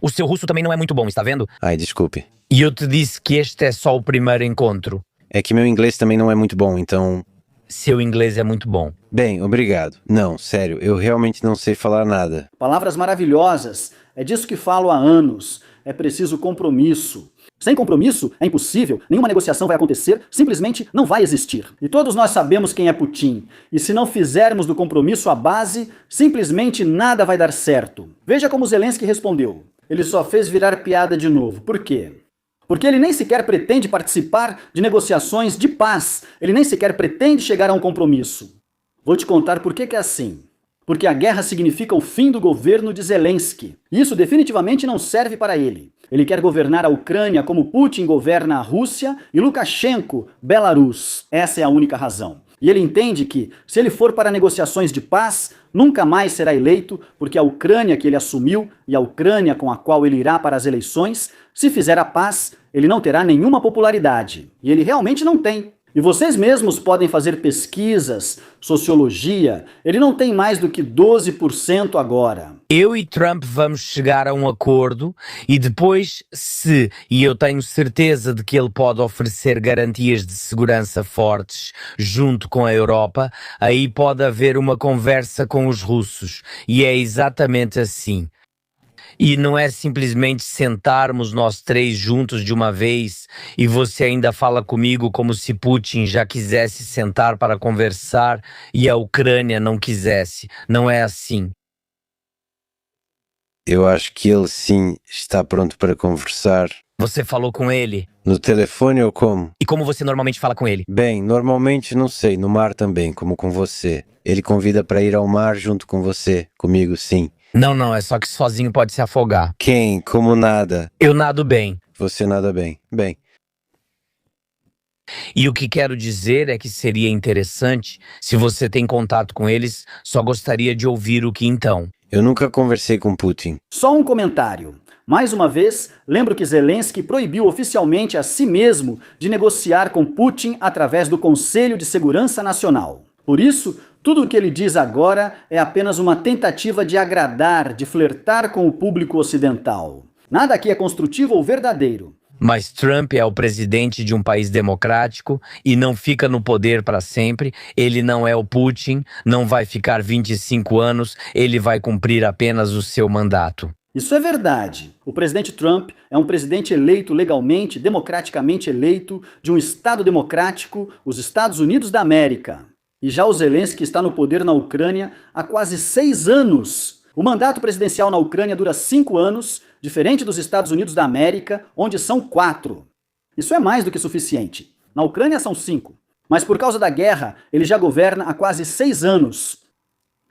O seu russo também não é muito bom, está vendo? Ai, desculpe. E eu te disse que este é só o primeiro encontro. É que meu inglês também não é muito bom, então... Seu inglês é muito bom. Bem, obrigado. Não, sério, eu realmente não sei falar nada. Palavras maravilhosas. É disso que falo há anos. É preciso compromisso. Sem compromisso, é impossível, nenhuma negociação vai acontecer, simplesmente não vai existir. E todos nós sabemos quem é Putin. E se não fizermos do compromisso a base, simplesmente nada vai dar certo. Veja como Zelensky respondeu. Ele só fez virar piada de novo. Por quê? Porque ele nem sequer pretende participar de negociações de paz. Ele nem sequer pretende chegar a um compromisso. Vou te contar por que é assim. Porque a guerra significa o fim do governo de Zelensky. Isso definitivamente não serve para ele. Ele quer governar a Ucrânia como Putin governa a Rússia e Lukashenko, Belarus. Essa é a única razão. E ele entende que, se ele for para negociações de paz, nunca mais será eleito, porque a Ucrânia que ele assumiu e a Ucrânia com a qual ele irá para as eleições, se fizer a paz, ele não terá nenhuma popularidade. E ele realmente não tem. E vocês mesmos podem fazer pesquisas, sociologia, ele não tem mais do que 12% agora. Eu e Trump vamos chegar a um acordo e depois, e eu tenho certeza de que ele pode oferecer garantias de segurança fortes junto com a Europa, aí pode haver uma conversa com os russos. E é exatamente assim. E não é simplesmente sentarmos nós três juntos de uma vez e você ainda fala comigo como se Putin já quisesse sentar para conversar e a Ucrânia não quisesse. Não é assim. Eu acho que ele sim está pronto para conversar. Você falou com ele? No telefone ou como? E como você normalmente fala com ele? Bem, normalmente não sei, no mar também, como com você. Ele convida para ir ao mar junto com você, comigo sim. Não, é só que sozinho pode se afogar. Quem? Como nada? Eu nado bem. Você nada bem. Bem. E o que quero dizer é que seria interessante, se você tem contato com eles, só gostaria de ouvir o que então. Eu nunca conversei com Putin. Só um comentário. Mais uma vez, lembro que Zelensky proibiu oficialmente a si mesmo de negociar com Putin através do Conselho de Segurança Nacional. Por isso, tudo o que ele diz agora é apenas uma tentativa de agradar, de flertar com o público ocidental. Nada aqui é construtivo ou verdadeiro. Mas Trump é o presidente de um país democrático e não fica no poder para sempre. Ele não é o Putin, não vai ficar 25 anos, ele vai cumprir apenas o seu mandato. Isso é verdade. O presidente Trump é um presidente eleito legalmente, democraticamente eleito, de um Estado democrático, os Estados Unidos da América. E já o Zelensky está no poder na Ucrânia há quase 6 anos. O mandato presidencial na Ucrânia dura 5 anos, diferente dos Estados Unidos da América, onde são 4. Isso é mais do que suficiente. Na Ucrânia são 5. Mas por causa da guerra, ele já governa há quase 6 anos.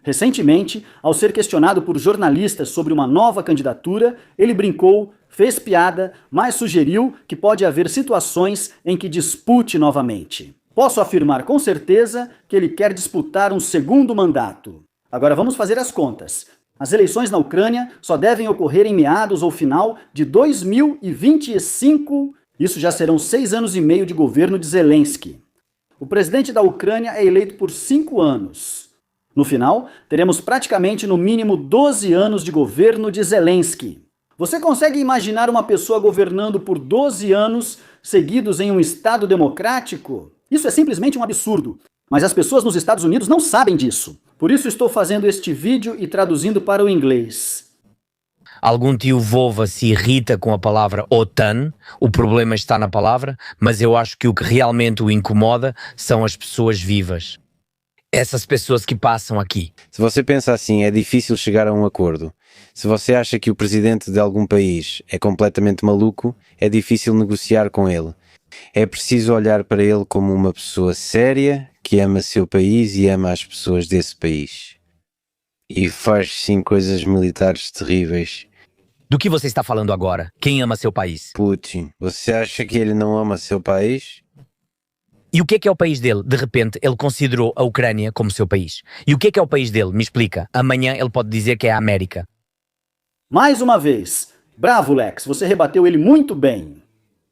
Recentemente, ao ser questionado por jornalistas sobre uma nova candidatura, ele brincou, fez piada, mas sugeriu que pode haver situações em que dispute novamente. Posso afirmar com certeza que ele quer disputar um segundo mandato. Agora vamos fazer as contas. As eleições na Ucrânia só devem ocorrer em meados ou final de 2025 Isso já serão 6 anos e meio de governo de Zelensky. O presidente da Ucrânia é eleito por 5 anos. No final, teremos praticamente no mínimo 12 anos de governo de Zelensky. Você consegue imaginar uma pessoa governando por 12 anos seguidos em um Estado democrático? Isso é simplesmente um absurdo. Mas as pessoas nos Estados Unidos não sabem disso. Por isso estou fazendo este vídeo e traduzindo para o inglês. Algum tio Vova se irrita com a palavra OTAN, o problema está na palavra, mas eu acho que o que realmente o incomoda são as pessoas vivas. Essas pessoas que passam aqui. Se você pensa assim, é difícil chegar a um acordo. Se você acha que o presidente de algum país é completamente maluco, é difícil negociar com ele. É preciso olhar para ele como uma pessoa séria, que ama seu país e ama as pessoas desse país. E faz sim coisas militares terríveis. Do que você está falando agora? Quem ama seu país? Putin, você acha que ele não ama seu país? E o que é o país dele? De repente, ele considerou a Ucrânia como seu país. E o que é o país dele? Me explica. Amanhã ele pode dizer que é a América. Mais uma vez. Bravo, Lex, você rebateu ele muito bem.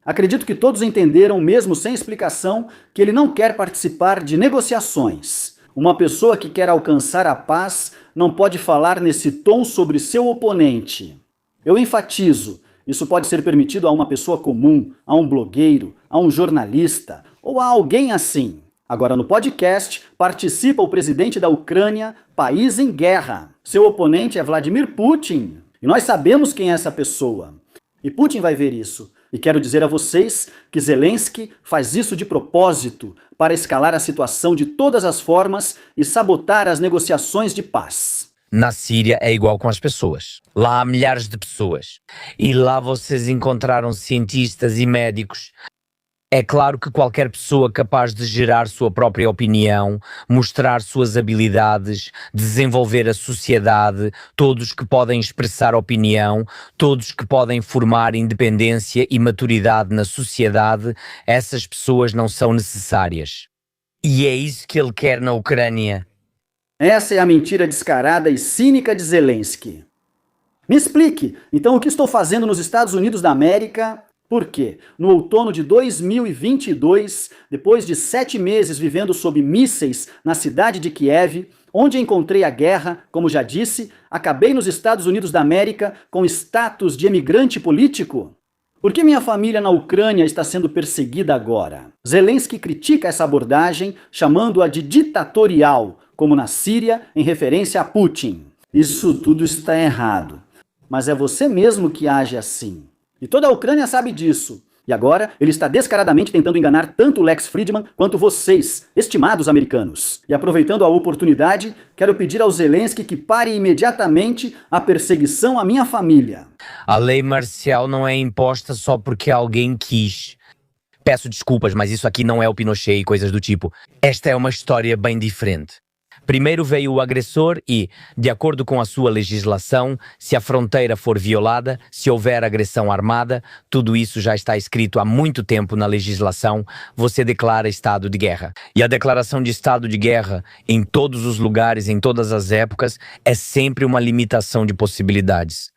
Acredito que todos entenderam, mesmo sem explicação, que ele não quer participar de negociações. Uma pessoa que quer alcançar a paz não pode falar nesse tom sobre seu oponente. Eu enfatizo, isso pode ser permitido a uma pessoa comum, a um blogueiro, a um jornalista ou a alguém assim. Agora no podcast participa o presidente da Ucrânia, país em guerra. Seu oponente é Vladimir Putin. E nós sabemos quem é essa pessoa. E Putin vai ver isso. E quero dizer a vocês que Zelensky faz isso de propósito para escalar a situação de todas as formas e sabotar as negociações de paz. Na Síria é igual com as pessoas. Lá há milhares de pessoas. E lá vocês encontraram cientistas e médicos. É claro que qualquer pessoa capaz de gerar sua própria opinião, mostrar suas habilidades, desenvolver a sociedade, todos que podem expressar opinião, todos que podem formar independência e maturidade na sociedade, essas pessoas não são necessárias. E é isso que ele quer na Ucrânia. Essa é a mentira descarada e cínica de Zelensky. Me explique, então, o que estou fazendo nos Estados Unidos da América? Por quê? No outono de 2022, depois de 7 meses vivendo sob mísseis na cidade de Kiev, onde encontrei a guerra, como já disse, acabei nos Estados Unidos da América com status de emigrante político? Por que minha família na Ucrânia está sendo perseguida agora? Zelensky critica essa abordagem, chamando-a de ditatorial, como na Síria, em referência a Putin. Isso tudo está errado. Mas é você mesmo que age assim. E toda a Ucrânia sabe disso. E agora ele está descaradamente tentando enganar tanto Lex Fridman quanto vocês, estimados americanos. E aproveitando a oportunidade, quero pedir ao Zelensky que pare imediatamente a perseguição à minha família. A lei marcial não é imposta só porque alguém quis. Peço desculpas, mas isso aqui não é o Pinochet e coisas do tipo. Esta é uma história bem diferente. Primeiro veio o agressor e, de acordo com a sua legislação, se a fronteira for violada, se houver agressão armada, tudo isso já está escrito há muito tempo na legislação, você declara estado de guerra. E a declaração de estado de guerra, em todos os lugares, em todas as épocas, é sempre uma limitação de possibilidades.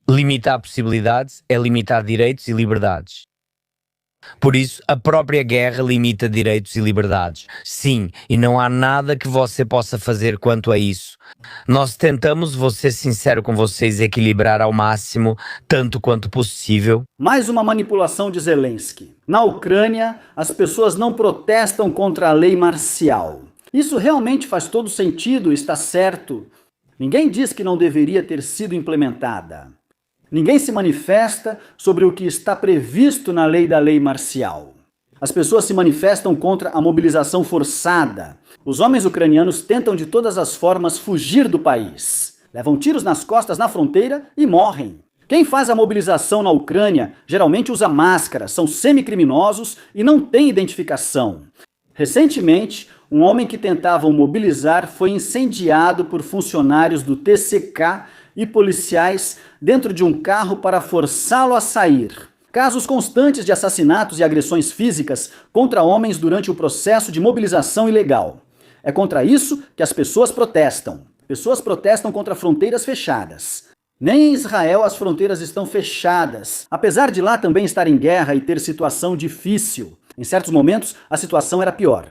Limitar possibilidades é limitar direitos e liberdades. Por isso, a própria guerra limita direitos e liberdades. Sim, e não há nada que você possa fazer quanto a isso. Nós tentamos, vou ser sincero com vocês, equilibrar ao máximo, tanto quanto possível. Mais uma manipulação de Zelensky. Na Ucrânia, as pessoas não protestam contra a lei marcial. Isso realmente faz todo sentido, está certo. Ninguém diz que não deveria ter sido implementada. Ninguém se manifesta sobre o que está previsto na lei da lei marcial. As pessoas se manifestam contra a mobilização forçada. Os homens ucranianos tentam de todas as formas fugir do país. Levam tiros nas costas na fronteira e morrem. Quem faz a mobilização na Ucrânia geralmente usa máscara, são semicriminosos e não tem identificação. Recentemente, um homem que tentava o mobilizar foi incendiado por funcionários do TCK e policiais dentro de um carro para forçá-lo a sair. Casos constantes de assassinatos e agressões físicas contra homens durante o processo de mobilização ilegal. É contra isso que as pessoas protestam. Pessoas protestam contra fronteiras fechadas. Nem em Israel as fronteiras estão fechadas, apesar de lá também estar em guerra e ter situação difícil. Em certos momentos, a situação era pior.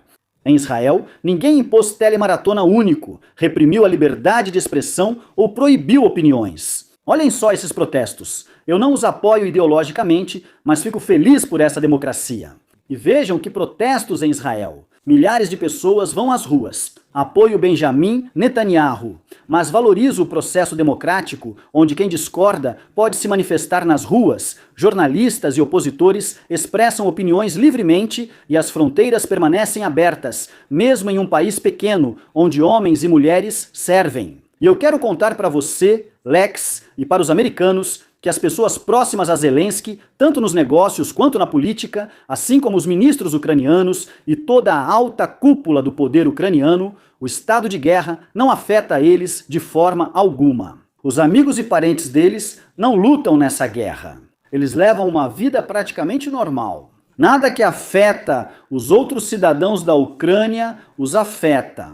Em Israel, ninguém impôs telemaratona único, reprimiu a liberdade de expressão ou proibiu opiniões. Olhem só esses protestos. Eu não os apoio ideologicamente, mas fico feliz por essa democracia. E vejam que protestos em Israel. Milhares de pessoas vão às ruas. Apoio Benjamin Netanyahu, mas valorizo o processo democrático, onde quem discorda pode se manifestar nas ruas. Jornalistas e opositores expressam opiniões livremente e as fronteiras permanecem abertas, mesmo em um país pequeno, onde homens e mulheres servem. E eu quero contar para você, Lex, e para os americanos, que as pessoas próximas a Zelensky, tanto nos negócios quanto na política, assim como os ministros ucranianos e toda a alta cúpula do poder ucraniano, o estado de guerra não afeta eles de forma alguma. Os amigos e parentes deles não lutam nessa guerra. Eles levam uma vida praticamente normal. Nada que afeta os outros cidadãos da Ucrânia os afeta.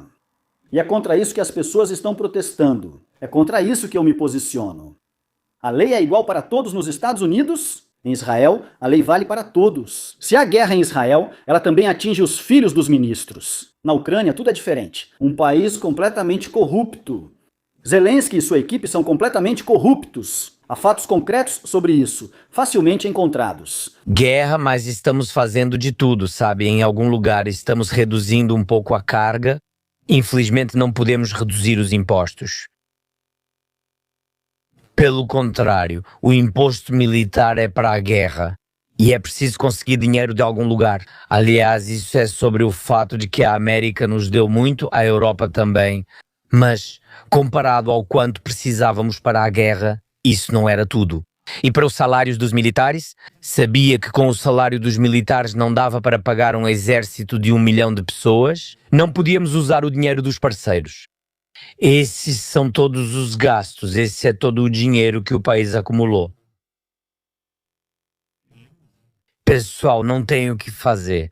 E é contra isso que as pessoas estão protestando. É contra isso que eu me posiciono. A lei é igual para todos nos Estados Unidos? Em Israel, a lei vale para todos. Se há guerra em Israel, ela também atinge os filhos dos ministros. Na Ucrânia, tudo é diferente. Um país completamente corrupto. Zelensky e sua equipe são completamente corruptos. Há fatos concretos sobre isso, facilmente encontrados. Guerra, mas estamos fazendo de tudo, sabe? Em algum lugar estamos reduzindo um pouco a carga. Infelizmente não podemos reduzir os impostos. Pelo contrário, o imposto militar é para a guerra e é preciso conseguir dinheiro de algum lugar. Aliás, isso é sobre o fato de que a América nos deu muito, a Europa também, mas comparado ao quanto precisávamos para a guerra, isso não era tudo. E para os salários dos militares? Sabia que com o salário dos militares não dava para pagar um exército de 1 milhão de pessoas? Não podíamos usar o dinheiro dos parceiros. Esses são todos os gastos, esse é todo o dinheiro que o país acumulou. Pessoal, não tenho o que fazer.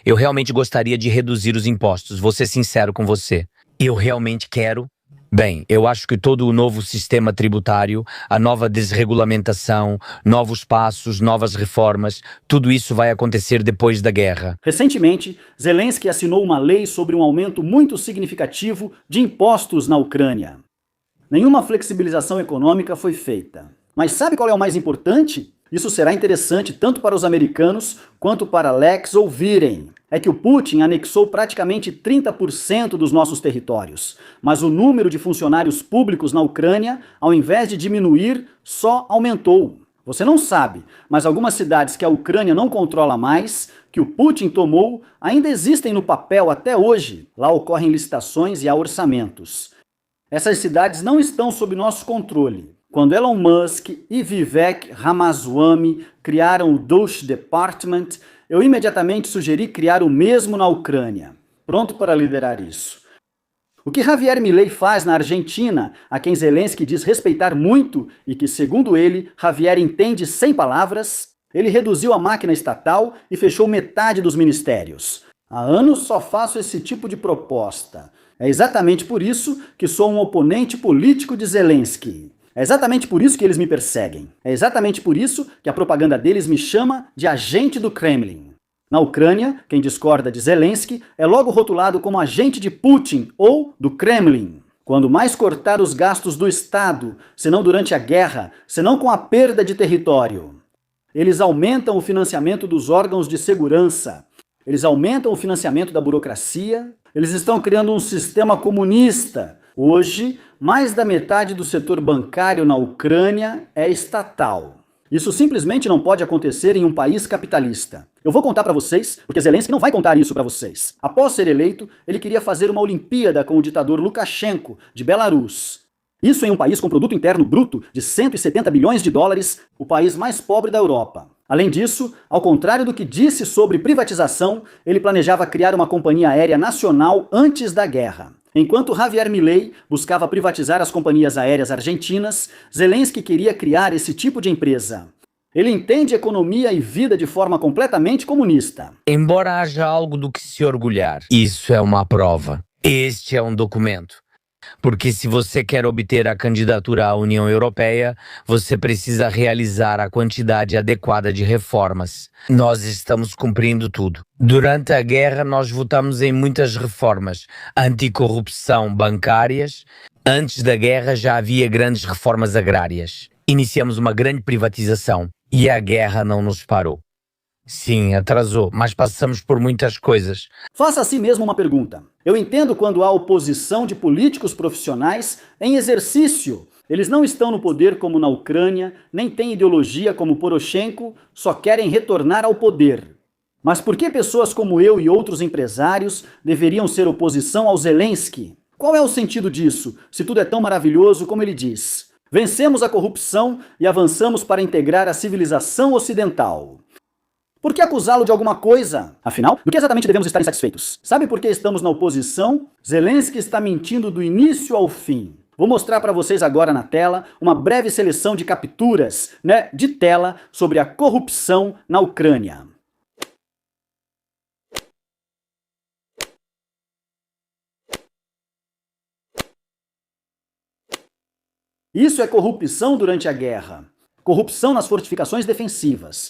Eu realmente gostaria de reduzir os impostos, vou ser sincero com você. Eu realmente quero. Bem, eu acho que todo o novo sistema tributário, a nova desregulamentação, novos passos, novas reformas, tudo isso vai acontecer depois da guerra. Recentemente, Zelensky assinou uma lei sobre um aumento muito significativo de impostos na Ucrânia. Nenhuma flexibilização econômica foi feita. Mas sabe qual é o mais importante? Isso será interessante tanto para os americanos quanto para Lex ouvirem. É que o Putin anexou praticamente 30% dos nossos territórios, mas o número de funcionários públicos na Ucrânia, ao invés de diminuir, só aumentou. Você não sabe, mas algumas cidades que a Ucrânia não controla mais, que o Putin tomou, ainda existem no papel até hoje. Lá ocorrem licitações e há orçamentos. Essas cidades não estão sob nosso controle. Quando Elon Musk e Vivek Ramaswamy criaram o Dosh Department, eu imediatamente sugeri criar o mesmo na Ucrânia, pronto para liderar isso. O que Javier Milei faz na Argentina, a quem Zelensky diz respeitar muito e que, segundo ele, Javier entende sem palavras, ele reduziu a máquina estatal e fechou metade dos ministérios. Há anos só faço esse tipo de proposta. É exatamente por isso que sou um oponente político de Zelensky. É exatamente por isso que eles me perseguem. É exatamente por isso que a propaganda deles me chama de agente do Kremlin. Na Ucrânia, quem discorda de Zelensky é logo rotulado como agente de Putin ou do Kremlin. Quando mais cortar os gastos do Estado, senão durante a guerra, senão com a perda de território. Eles aumentam o financiamento dos órgãos de segurança. Eles aumentam o financiamento da burocracia. Eles estão criando um sistema comunista. Hoje, mais da metade do setor bancário na Ucrânia é estatal. Isso simplesmente não pode acontecer em um país capitalista. Eu vou contar para vocês, porque Zelensky não vai contar isso para vocês. Após ser eleito, ele queria fazer uma Olimpíada com o ditador Lukashenko, de Belarus. Isso em um país com produto interno bruto de 170 bilhões de dólares, o país mais pobre da Europa. Além disso, ao contrário do que disse sobre privatização, ele planejava criar uma companhia aérea nacional antes da guerra. Enquanto Javier Milei buscava privatizar as companhias aéreas argentinas, Zelensky queria criar esse tipo de empresa. Ele entende economia e vida de forma completamente comunista. Embora haja algo do que se orgulhar, isso é uma prova. Este é um documento. Porque se você quer obter a candidatura à União Europeia, você precisa realizar a quantidade adequada de reformas. Nós estamos cumprindo tudo. Durante a guerra, nós votamos em muitas reformas anticorrupção bancárias. Antes da guerra já havia grandes reformas agrárias. Iniciamos uma grande privatização e a guerra não nos parou. Sim, atrasou, mas passamos por muitas coisas. Faça a si mesmo uma pergunta. Eu entendo quando há oposição de políticos profissionais em exercício. Eles não estão no poder como na Ucrânia, nem têm ideologia como Poroshenko, só querem retornar ao poder. Mas por que pessoas como eu e outros empresários deveriam ser oposição ao Zelensky? Qual é o sentido disso, se tudo é tão maravilhoso como ele diz? Vencemos a corrupção e avançamos para integrar a civilização ocidental. Por que acusá-lo de alguma coisa? Afinal, do que exatamente devemos estar insatisfeitos? Sabe por que estamos na oposição? Zelensky está mentindo do início ao fim. Vou mostrar para vocês agora na tela uma breve seleção de capturas, de tela sobre a corrupção na Ucrânia. Isso é corrupção durante a guerra. Corrupção nas fortificações defensivas.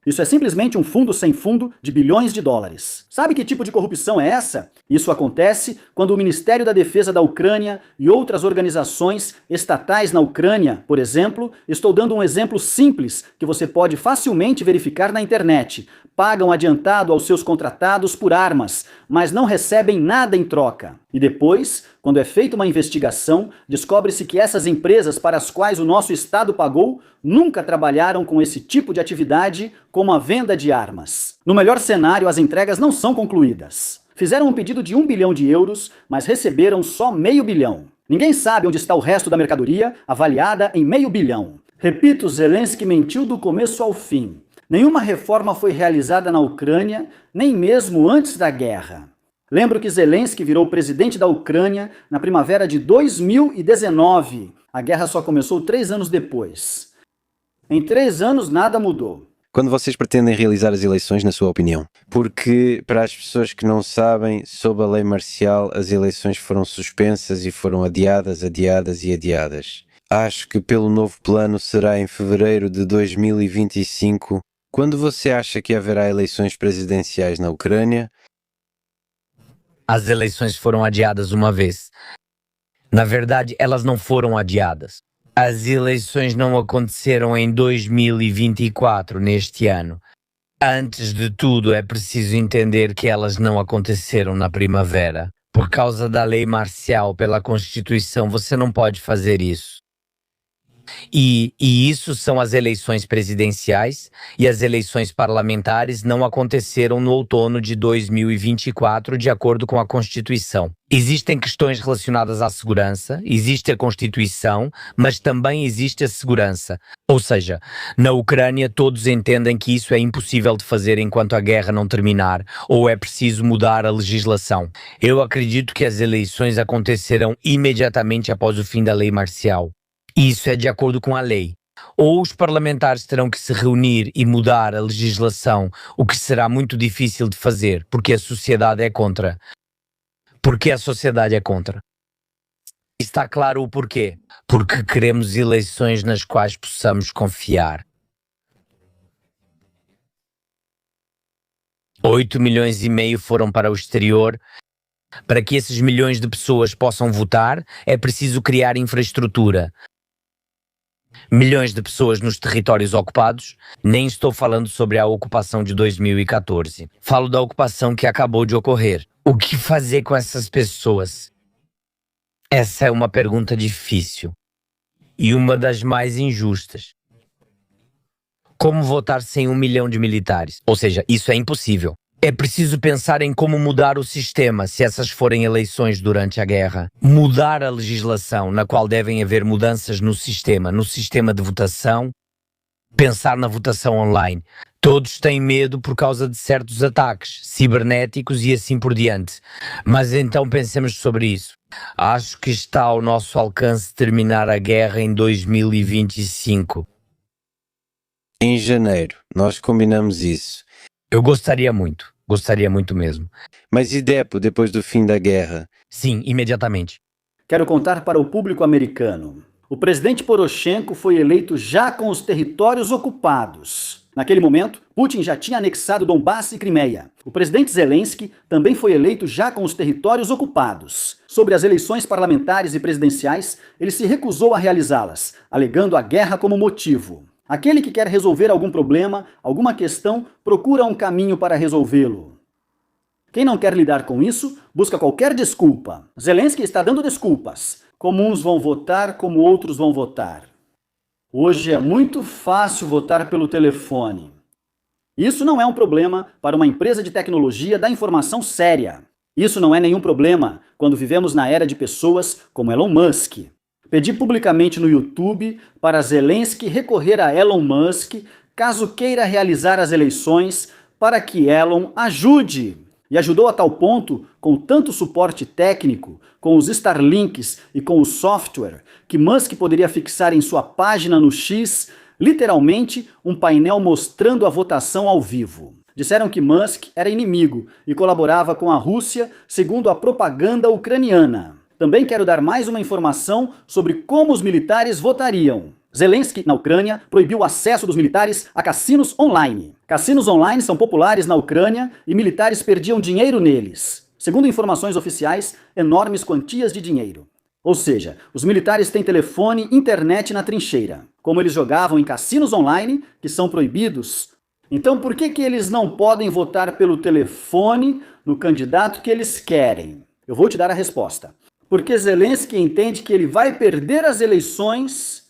Isso é simplesmente um fundo sem fundo de bilhões de dólares. Sabe que tipo de corrupção é essa? Isso acontece quando o Ministério da Defesa da Ucrânia e outras organizações estatais na Ucrânia, por exemplo, estou dando um exemplo simples que você pode facilmente verificar na internet, pagam adiantado aos seus contratados por armas, mas não recebem nada em troca. E depois, quando é feita uma investigação, descobre-se que essas empresas para as quais o nosso Estado pagou nunca trabalharam com esse tipo de atividade, como a venda de armas. No melhor cenário, as entregas não são concluídas. Fizeram um pedido de 1 bilhão de euros, mas receberam só meio bilhão. Ninguém sabe onde está o resto da mercadoria, avaliada em meio bilhão. Repito, Zelensky mentiu do começo ao fim. Nenhuma reforma foi realizada na Ucrânia, nem mesmo antes da guerra. Lembro que Zelensky virou presidente da Ucrânia na primavera de 2019. A guerra só começou 3 anos depois. Em 3 anos nada mudou. Quando vocês pretendem realizar as eleições, na sua opinião? Porque, para as pessoas que não sabem, sob a lei marcial, as eleições foram suspensas e foram adiadas. Acho que pelo novo plano será em fevereiro de 2025. Quando você acha que haverá eleições presidenciais na Ucrânia? As eleições foram adiadas uma vez. Na verdade, elas não foram adiadas. As eleições não aconteceram em 2024, neste ano. Antes de tudo, é preciso entender que elas não aconteceram na primavera. Por causa da lei marcial, pela Constituição, você não pode fazer isso. E isso são as eleições presidenciais, e as eleições parlamentares não aconteceram no outono de 2024, de acordo com a Constituição. Existem questões relacionadas à segurança, existe a Constituição, mas também existe a segurança. Ou seja, na Ucrânia todos entendem que isso é impossível de fazer enquanto a guerra não terminar, ou é preciso mudar a legislação. Eu acredito que as eleições acontecerão imediatamente após o fim da lei marcial. Isso é de acordo com a lei. Ou os parlamentares terão que se reunir e mudar a legislação, o que será muito difícil de fazer, porque a sociedade é contra. Porque a sociedade é contra. Está claro o porquê. Porque queremos eleições nas quais possamos confiar. 8,5 milhões foram para o exterior. Para que esses milhões de pessoas possam votar, é preciso criar infraestrutura. Milhões de pessoas nos territórios ocupados, nem estou falando sobre a ocupação de 2014. Falo da ocupação que acabou de ocorrer. O que fazer com essas pessoas? Essa é uma pergunta difícil e uma das mais injustas. Como votar sem 1 milhão de militares? Ou seja, isso é impossível. É preciso pensar em como mudar o sistema se essas forem eleições durante a guerra. Mudar a legislação, na qual devem haver mudanças no sistema de votação. Pensar na votação online. Todos têm medo por causa de certos ataques cibernéticos e assim por diante. Mas então pensemos sobre isso. Acho que está ao nosso alcance terminar a guerra em 2025. Em janeiro, nós combinamos isso. Eu gostaria muito mesmo. Mas e depois do fim da guerra? Sim, imediatamente. Quero contar para o público americano. O presidente Poroshenko foi eleito já com os territórios ocupados. Naquele momento, Putin já tinha anexado Donbass e Crimeia. O presidente Zelensky também foi eleito já com os territórios ocupados. Sobre as eleições parlamentares e presidenciais, ele se recusou a realizá-las, alegando a guerra como motivo. Aquele que quer resolver algum problema, alguma questão, procura um caminho para resolvê-lo. Quem não quer lidar com isso, busca qualquer desculpa. Zelensky está dando desculpas. Como uns vão votar, como outros vão votar. Hoje é muito fácil votar pelo telefone. Isso não é um problema para uma empresa de tecnologia da informação séria. Isso não é nenhum problema quando vivemos na era de pessoas como Elon Musk. Pedi publicamente no YouTube para Zelensky recorrer a Elon Musk caso queira realizar as eleições para que Elon ajude. E ajudou a tal ponto, com tanto suporte técnico, com os Starlinks e com o software, que Musk poderia fixar em sua página no X, literalmente, um painel mostrando a votação ao vivo. Disseram que Musk era inimigo e colaborava com a Rússia, segundo a propaganda ucraniana. Também quero dar mais uma informação sobre como os militares votariam. Zelensky, na Ucrânia, proibiu o acesso dos militares a cassinos online. Cassinos online são populares na Ucrânia e militares perdiam dinheiro neles. Segundo informações oficiais, enormes quantias de dinheiro. Ou seja, os militares têm telefone e internet na trincheira. Como eles jogavam em cassinos online, que são proibidos, então por que eles não podem votar pelo telefone no candidato que eles querem? Eu vou te dar a resposta. Porque Zelensky entende que ele vai perder as eleições,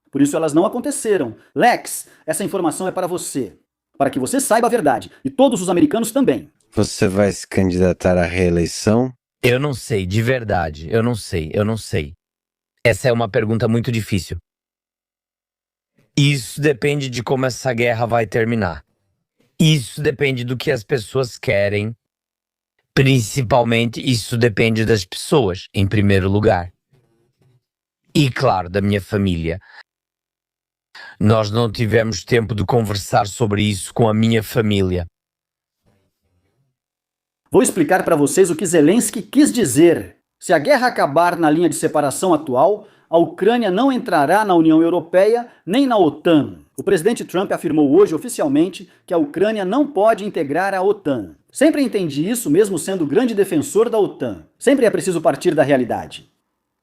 por isso elas não aconteceram. Lex, essa informação é para você, para que você saiba a verdade, e todos os americanos também. Você vai se candidatar à reeleição? Eu não sei, de verdade, eu não sei. Essa é uma pergunta muito difícil. Isso depende de como essa guerra vai terminar. Isso depende do que as pessoas querem. Principalmente, isso depende das pessoas, em primeiro lugar. E, claro, da minha família. Nós não tivemos tempo de conversar sobre isso com a minha família. Vou explicar para vocês o que Zelensky quis dizer. Se a guerra acabar na linha de separação atual, a Ucrânia não entrará na União Europeia nem na OTAN. O presidente Trump afirmou hoje oficialmente que a Ucrânia não pode integrar a OTAN. Sempre entendi isso, mesmo sendo grande defensor da OTAN. Sempre é preciso partir da realidade.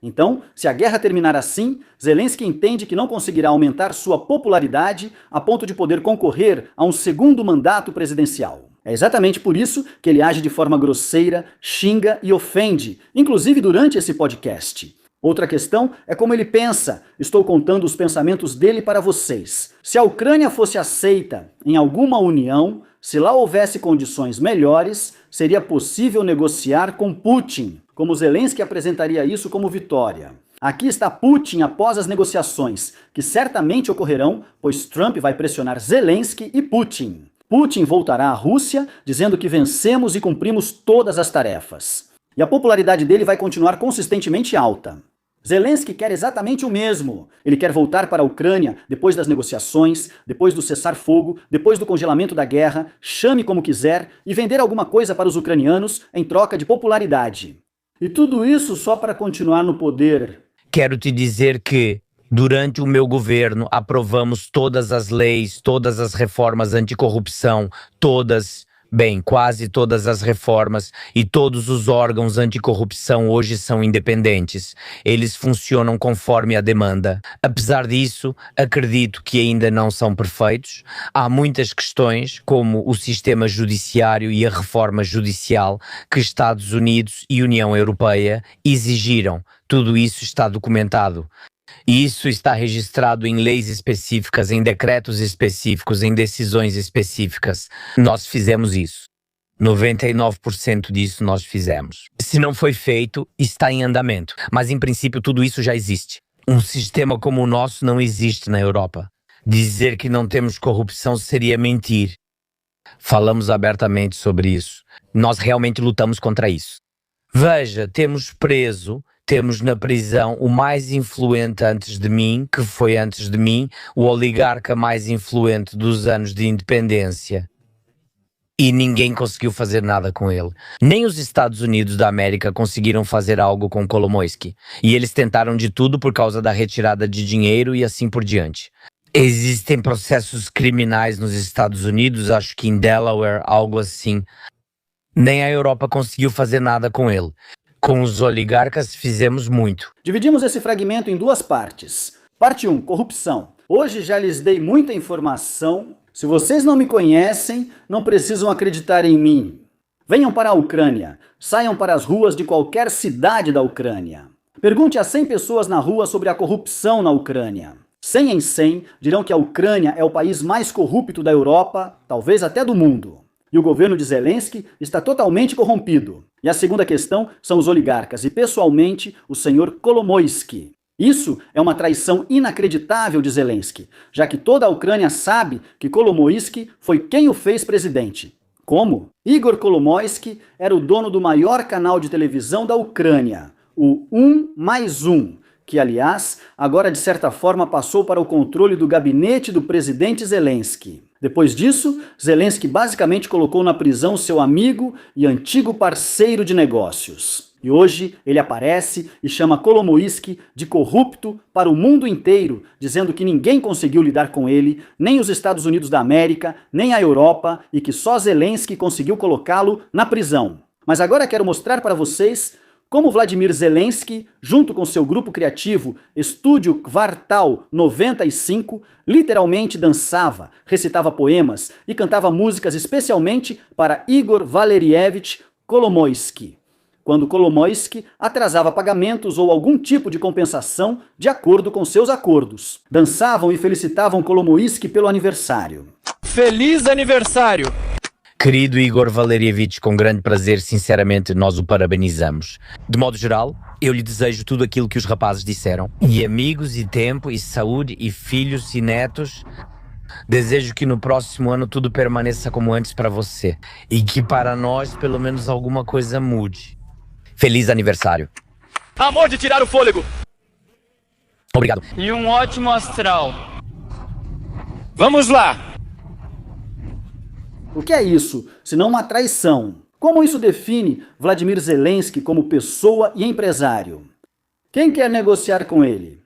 Então, se a guerra terminar assim, Zelensky entende que não conseguirá aumentar sua popularidade a ponto de poder concorrer a um segundo mandato presidencial. É exatamente por isso que ele age de forma grosseira, xinga e ofende, inclusive durante esse podcast. Outra questão é como ele pensa. Estou contando os pensamentos dele para vocês. Se a Ucrânia fosse aceita em alguma união, se lá houvesse condições melhores, seria possível negociar com Putin, como Zelensky apresentaria isso como vitória. Aqui está Putin após as negociações, que certamente ocorrerão, pois Trump vai pressionar Zelensky e Putin. Putin voltará à Rússia, dizendo que vencemos e cumprimos todas as tarefas. E a popularidade dele vai continuar consistentemente alta. Zelensky quer exatamente o mesmo. Ele quer voltar para a Ucrânia depois das negociações, depois do cessar-fogo, depois do congelamento da guerra, chame como quiser, e vender alguma coisa para os ucranianos em troca de popularidade. E tudo isso só para continuar no poder. Quero te dizer que, durante o meu governo, aprovamos todas as leis, todas as reformas anticorrupção, quase todas as reformas, e todos os órgãos anticorrupção hoje são independentes. Eles funcionam conforme a demanda. Apesar disso, acredito que ainda não são perfeitos. Há muitas questões, como o sistema judiciário e a reforma judicial, que Estados Unidos e União Europeia exigiram. Tudo isso está documentado. E isso está registrado em leis específicas, em decretos específicos, em decisões específicas. Nós fizemos isso. 99% disso nós fizemos. Se não foi feito, está em andamento. Mas, em princípio, tudo isso já existe. Um sistema como o nosso não existe na Europa. Dizer que não temos corrupção seria mentir. Falamos abertamente sobre isso. Nós realmente lutamos contra isso. Veja, temos na prisão o mais influente antes de mim, que foi antes de mim, o oligarca mais influente dos anos de independência. E ninguém conseguiu fazer nada com ele. Nem os Estados Unidos da América conseguiram fazer algo com Kolomoisky. E eles tentaram de tudo por causa da retirada de dinheiro e assim por diante. Existem processos criminais nos Estados Unidos, acho que em Delaware, algo assim. Nem a Europa conseguiu fazer nada com ele. Com os oligarcas fizemos muito. Dividimos esse fragmento em duas partes. Parte 1, corrupção. Hoje já lhes dei muita informação. Se vocês não me conhecem, não precisam acreditar em mim. Venham para a Ucrânia. Saiam para as ruas de qualquer cidade da Ucrânia. Pergunte a 100 pessoas na rua sobre a corrupção na Ucrânia. 100 em 100 dirão que a Ucrânia é o país mais corrupto da Europa, talvez até do mundo. E o governo de Zelensky está totalmente corrompido. E a segunda questão são os oligarcas e, pessoalmente, o senhor Kolomoisky. Isso é uma traição inacreditável de Zelensky, já que toda a Ucrânia sabe que Kolomoisky foi quem o fez presidente. Como? Igor Kolomoisky era o dono do maior canal de televisão da Ucrânia, o 1+1, que, aliás, agora de certa forma passou para o controle do gabinete do presidente Zelensky. Depois disso, Zelensky basicamente colocou na prisão seu amigo e antigo parceiro de negócios. E hoje ele aparece e chama Kolomoisky de corrupto para o mundo inteiro, dizendo que ninguém conseguiu lidar com ele, nem os Estados Unidos da América, nem a Europa, e que só Zelensky conseguiu colocá-lo na prisão. Mas agora quero mostrar para vocês como Vladimir Zelensky, junto com seu grupo criativo Estúdio Kvartal 95, literalmente dançava, recitava poemas e cantava músicas especialmente para Igor Valerievich Kolomoisky, quando Kolomoisky atrasava pagamentos ou algum tipo de compensação de acordo com seus acordos. Dançavam e felicitavam Kolomoisky pelo aniversário. Feliz aniversário! Querido Igor Valerievich, com grande prazer, sinceramente, nós o parabenizamos. De modo geral, eu lhe desejo tudo aquilo que os rapazes disseram. E amigos, e tempo, e saúde, e filhos, e netos. Desejo que no próximo ano tudo permaneça como antes para você. E que para nós, pelo menos, alguma coisa mude. Feliz aniversário. Amor de tirar o fôlego! Obrigado. E um ótimo astral. Vamos lá! O que é isso, senão uma traição? Como isso define Vladimir Zelensky como pessoa e empresário? Quem quer negociar com ele?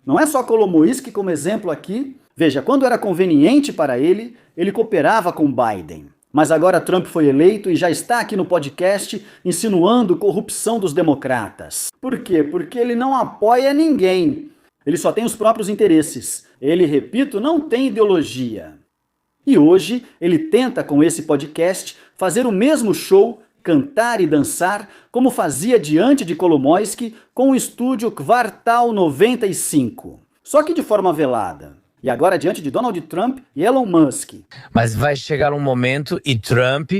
Não é só Kolomoisky como exemplo aqui. Veja, quando era conveniente para ele, ele cooperava com Biden. Mas agora Trump foi eleito e já está aqui no podcast insinuando corrupção dos democratas. Por quê? Porque ele não apoia ninguém. Ele só tem os próprios interesses. Ele, repito, não tem ideologia. E hoje ele tenta, com esse podcast, fazer o mesmo show, cantar e dançar, como fazia diante de Kolomoisky com o estúdio Kvartal 95. Só que de forma velada. E agora diante de Donald Trump e Elon Musk. Mas vai chegar um momento e Trump...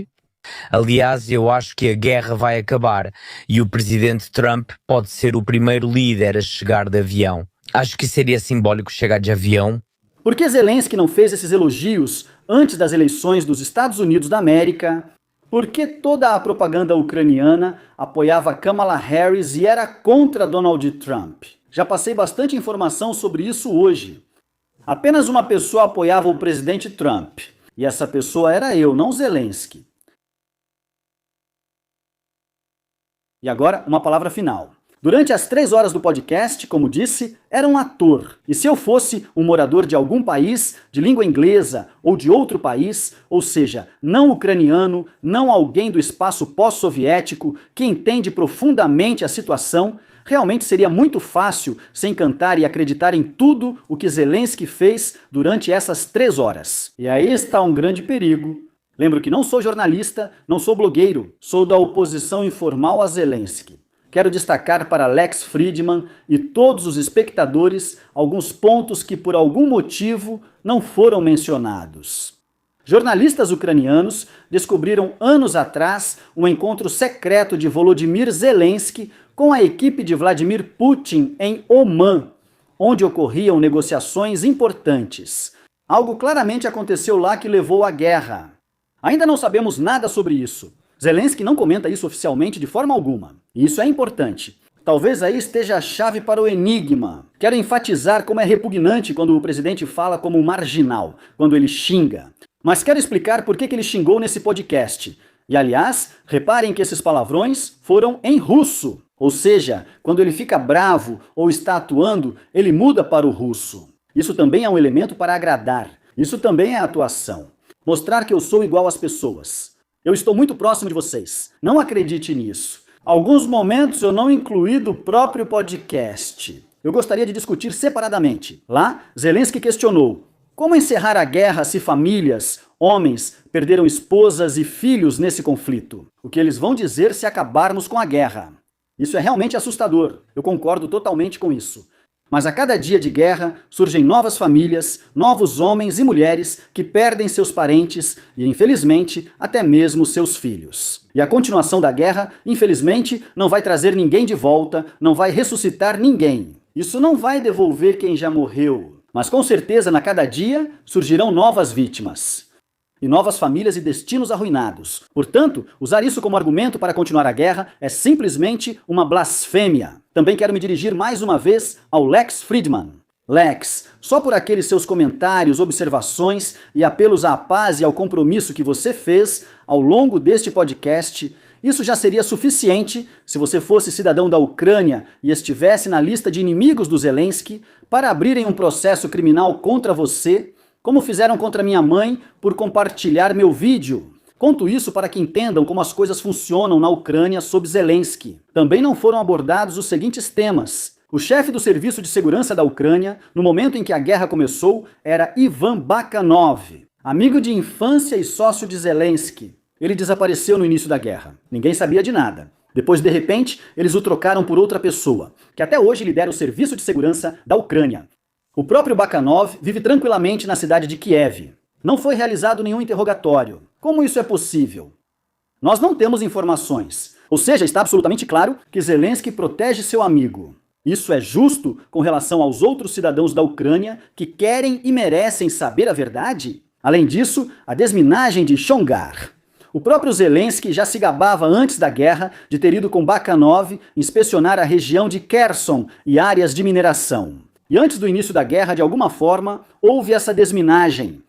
Aliás, eu acho que a guerra vai acabar e o presidente Trump pode ser o primeiro líder a chegar de avião. Acho que seria simbólico chegar de avião. Por que Zelensky não fez esses elogios antes das eleições dos Estados Unidos da América? Por que toda a propaganda ucraniana apoiava Kamala Harris e era contra Donald Trump? Já passei bastante informação sobre isso hoje. Apenas uma pessoa apoiava o presidente Trump, e essa pessoa era eu, não Zelensky. E agora, uma palavra final. Durante as 3 horas do podcast, como disse, era um ator. E se eu fosse um morador de algum país, de língua inglesa ou de outro país, ou seja, não ucraniano, não alguém do espaço pós-soviético que entende profundamente a situação, realmente seria muito fácil se encantar e acreditar em tudo o que Zelensky fez durante essas 3 horas. E aí está um grande perigo. Lembro que não sou jornalista, não sou blogueiro, sou da oposição informal a Zelensky. Quero destacar para Lex Fridman e todos os espectadores alguns pontos que por algum motivo não foram mencionados. Jornalistas ucranianos descobriram anos atrás um encontro secreto de Volodymyr Zelensky com a equipe de Vladimir Putin em Omã, onde ocorriam negociações importantes. Algo claramente aconteceu lá que levou à guerra. Ainda não sabemos nada sobre isso. Zelensky não comenta isso oficialmente de forma alguma. E isso é importante. Talvez aí esteja a chave para o enigma. Quero enfatizar como é repugnante quando o presidente fala como marginal, quando ele xinga. Mas quero explicar por que ele xingou nesse podcast. E aliás, reparem que esses palavrões foram em russo. Ou seja, quando ele fica bravo ou está atuando, ele muda para o russo. Isso também é um elemento para agradar. Isso também é atuação. Mostrar que eu sou igual às pessoas. Eu estou muito próximo de vocês. Não acredite nisso. Alguns momentos eu não incluí do próprio podcast. Eu gostaria de discutir separadamente. Lá, Zelensky questionou: como encerrar a guerra se famílias, homens, perderam esposas e filhos nesse conflito? O que eles vão dizer se acabarmos com a guerra? Isso é realmente assustador. Eu concordo totalmente com isso. Mas a cada dia de guerra surgem novas famílias, novos homens e mulheres que perdem seus parentes e, infelizmente, até mesmo seus filhos. E a continuação da guerra, infelizmente, não vai trazer ninguém de volta, não vai ressuscitar ninguém. Isso não vai devolver quem já morreu. Mas com certeza, na cada dia, surgirão novas vítimas. E novas famílias e destinos arruinados. Portanto, usar isso como argumento para continuar a guerra é simplesmente uma blasfêmia. Também quero me dirigir mais uma vez ao Lex Fridman. Lex, só por aqueles seus comentários, observações e apelos à paz e ao compromisso que você fez ao longo deste podcast, isso já seria suficiente se você fosse cidadão da Ucrânia e estivesse na lista de inimigos do Zelensky para abrirem um processo criminal contra você, como fizeram contra minha mãe por compartilhar meu vídeo. Conto isso para que entendam como as coisas funcionam na Ucrânia sob Zelensky. Também não foram abordados os seguintes temas. O chefe do Serviço de Segurança da Ucrânia, no momento em que a guerra começou, era Ivan Bakanov, amigo de infância e sócio de Zelensky. Ele desapareceu no início da guerra. Ninguém sabia de nada. Depois, de repente, eles o trocaram por outra pessoa, que até hoje lidera o Serviço de Segurança da Ucrânia. O próprio Bakanov vive tranquilamente na cidade de Kiev. Não foi realizado nenhum interrogatório. Como isso é possível? Nós não temos informações. Ou seja, está absolutamente claro que Zelensky protege seu amigo. Isso é justo com relação aos outros cidadãos da Ucrânia que querem e merecem saber a verdade? Além disso, a desminagem de Chongar. O próprio Zelensky já se gabava antes da guerra de ter ido com Bakanov inspecionar a região de Kherson e áreas de mineração. E antes do início da guerra, de alguma forma, houve essa desminagem.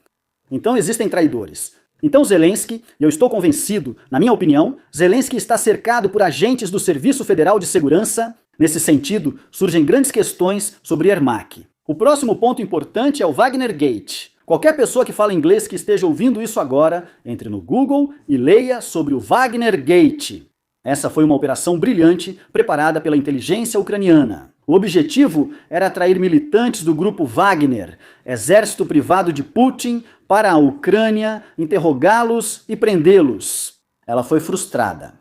Então existem traidores. Então Zelensky, e eu estou convencido, na minha opinião, Zelensky está cercado por agentes do Serviço Federal de Segurança. Nesse sentido, surgem grandes questões sobre Yermak. O próximo ponto importante é o Wagner Gate. Qualquer pessoa que fala inglês que esteja ouvindo isso agora, entre no Google e leia sobre o Wagner Gate. Essa foi uma operação brilhante preparada pela inteligência ucraniana. O objetivo era atrair militantes do grupo Wagner, exército privado de Putin, para a Ucrânia, interrogá-los e prendê-los. Ela foi frustrada.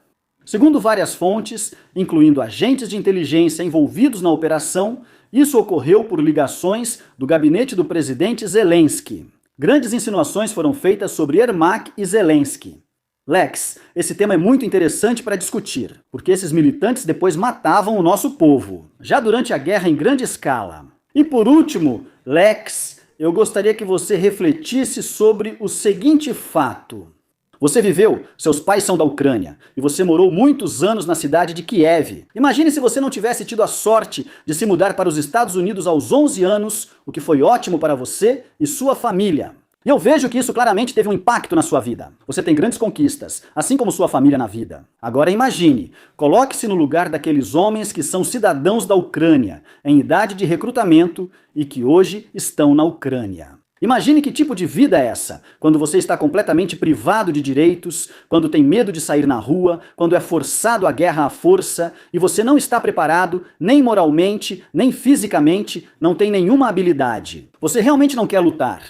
Segundo várias fontes, incluindo agentes de inteligência envolvidos na operação, isso ocorreu por ligações do gabinete do presidente Zelensky. Grandes insinuações foram feitas sobre Yermak e Zelensky. Lex, esse tema é muito interessante para discutir, porque esses militantes depois matavam o nosso povo, já durante a guerra em grande escala. E por último, Lex, eu gostaria que você refletisse sobre o seguinte fato. Você viveu, seus pais são da Ucrânia, e você morou muitos anos na cidade de Kiev. Imagine se você não tivesse tido a sorte de se mudar para os Estados Unidos aos 11 anos, o que foi ótimo para você e sua família. E eu vejo que isso claramente teve um impacto na sua vida. Você tem grandes conquistas, assim como sua família na vida. Agora imagine, coloque-se no lugar daqueles homens que são cidadãos da Ucrânia, em idade de recrutamento e que hoje estão na Ucrânia. Imagine que tipo de vida é essa, quando você está completamente privado de direitos, quando tem medo de sair na rua, quando é forçado à guerra à força e você não está preparado, nem moralmente, nem fisicamente, não tem nenhuma habilidade. Você realmente não quer lutar.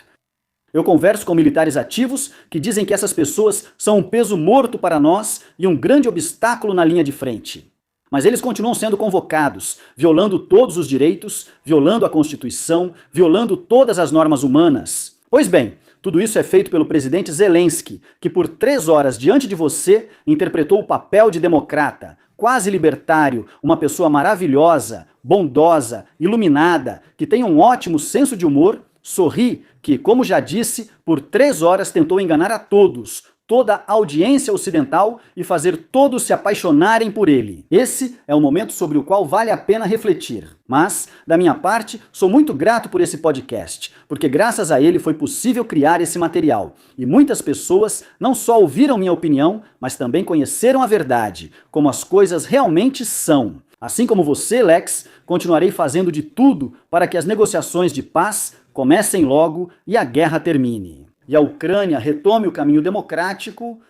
Eu converso com militares ativos que dizem que essas pessoas são um peso morto para nós e um grande obstáculo na linha de frente. Mas eles continuam sendo convocados, violando todos os direitos, violando a Constituição, violando todas as normas humanas. Pois bem, tudo isso é feito pelo presidente Zelensky, que por 3 horas diante de você interpretou o papel de democrata, quase libertário, uma pessoa maravilhosa, bondosa, iluminada, que tem um ótimo senso de humor, sorri, que, como já disse, por 3 horas tentou enganar a todos toda a audiência ocidental e fazer todos se apaixonarem por ele. Esse é um momento sobre o qual vale a pena refletir. Mas, da minha parte, sou muito grato por esse podcast, porque graças a ele foi possível criar esse material. E muitas pessoas não só ouviram minha opinião, mas também conheceram a verdade, como as coisas realmente são. Assim como você, Lex, continuarei fazendo de tudo para que as negociações de paz comecem logo e a guerra termine. E a Ucrânia retome o caminho democrático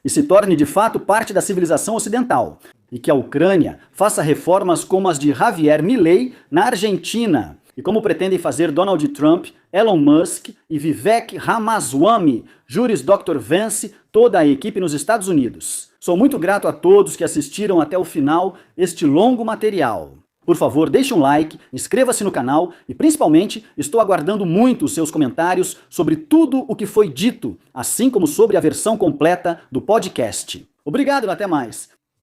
e se torne de fato parte da civilização ocidental. E que a Ucrânia faça reformas como as de Javier Milei na Argentina. E como pretendem fazer Donald Trump, Elon Musk e Vivek Ramaswamy, Juris Dr. Vance, toda a equipe nos Estados Unidos. Sou muito grato a todos que assistiram até o final este longo material. Por favor, deixe um like, inscreva-se no canal e, principalmente, estou aguardando muito os seus comentários sobre tudo o que foi dito, assim como sobre a versão completa do podcast. Obrigado e até mais!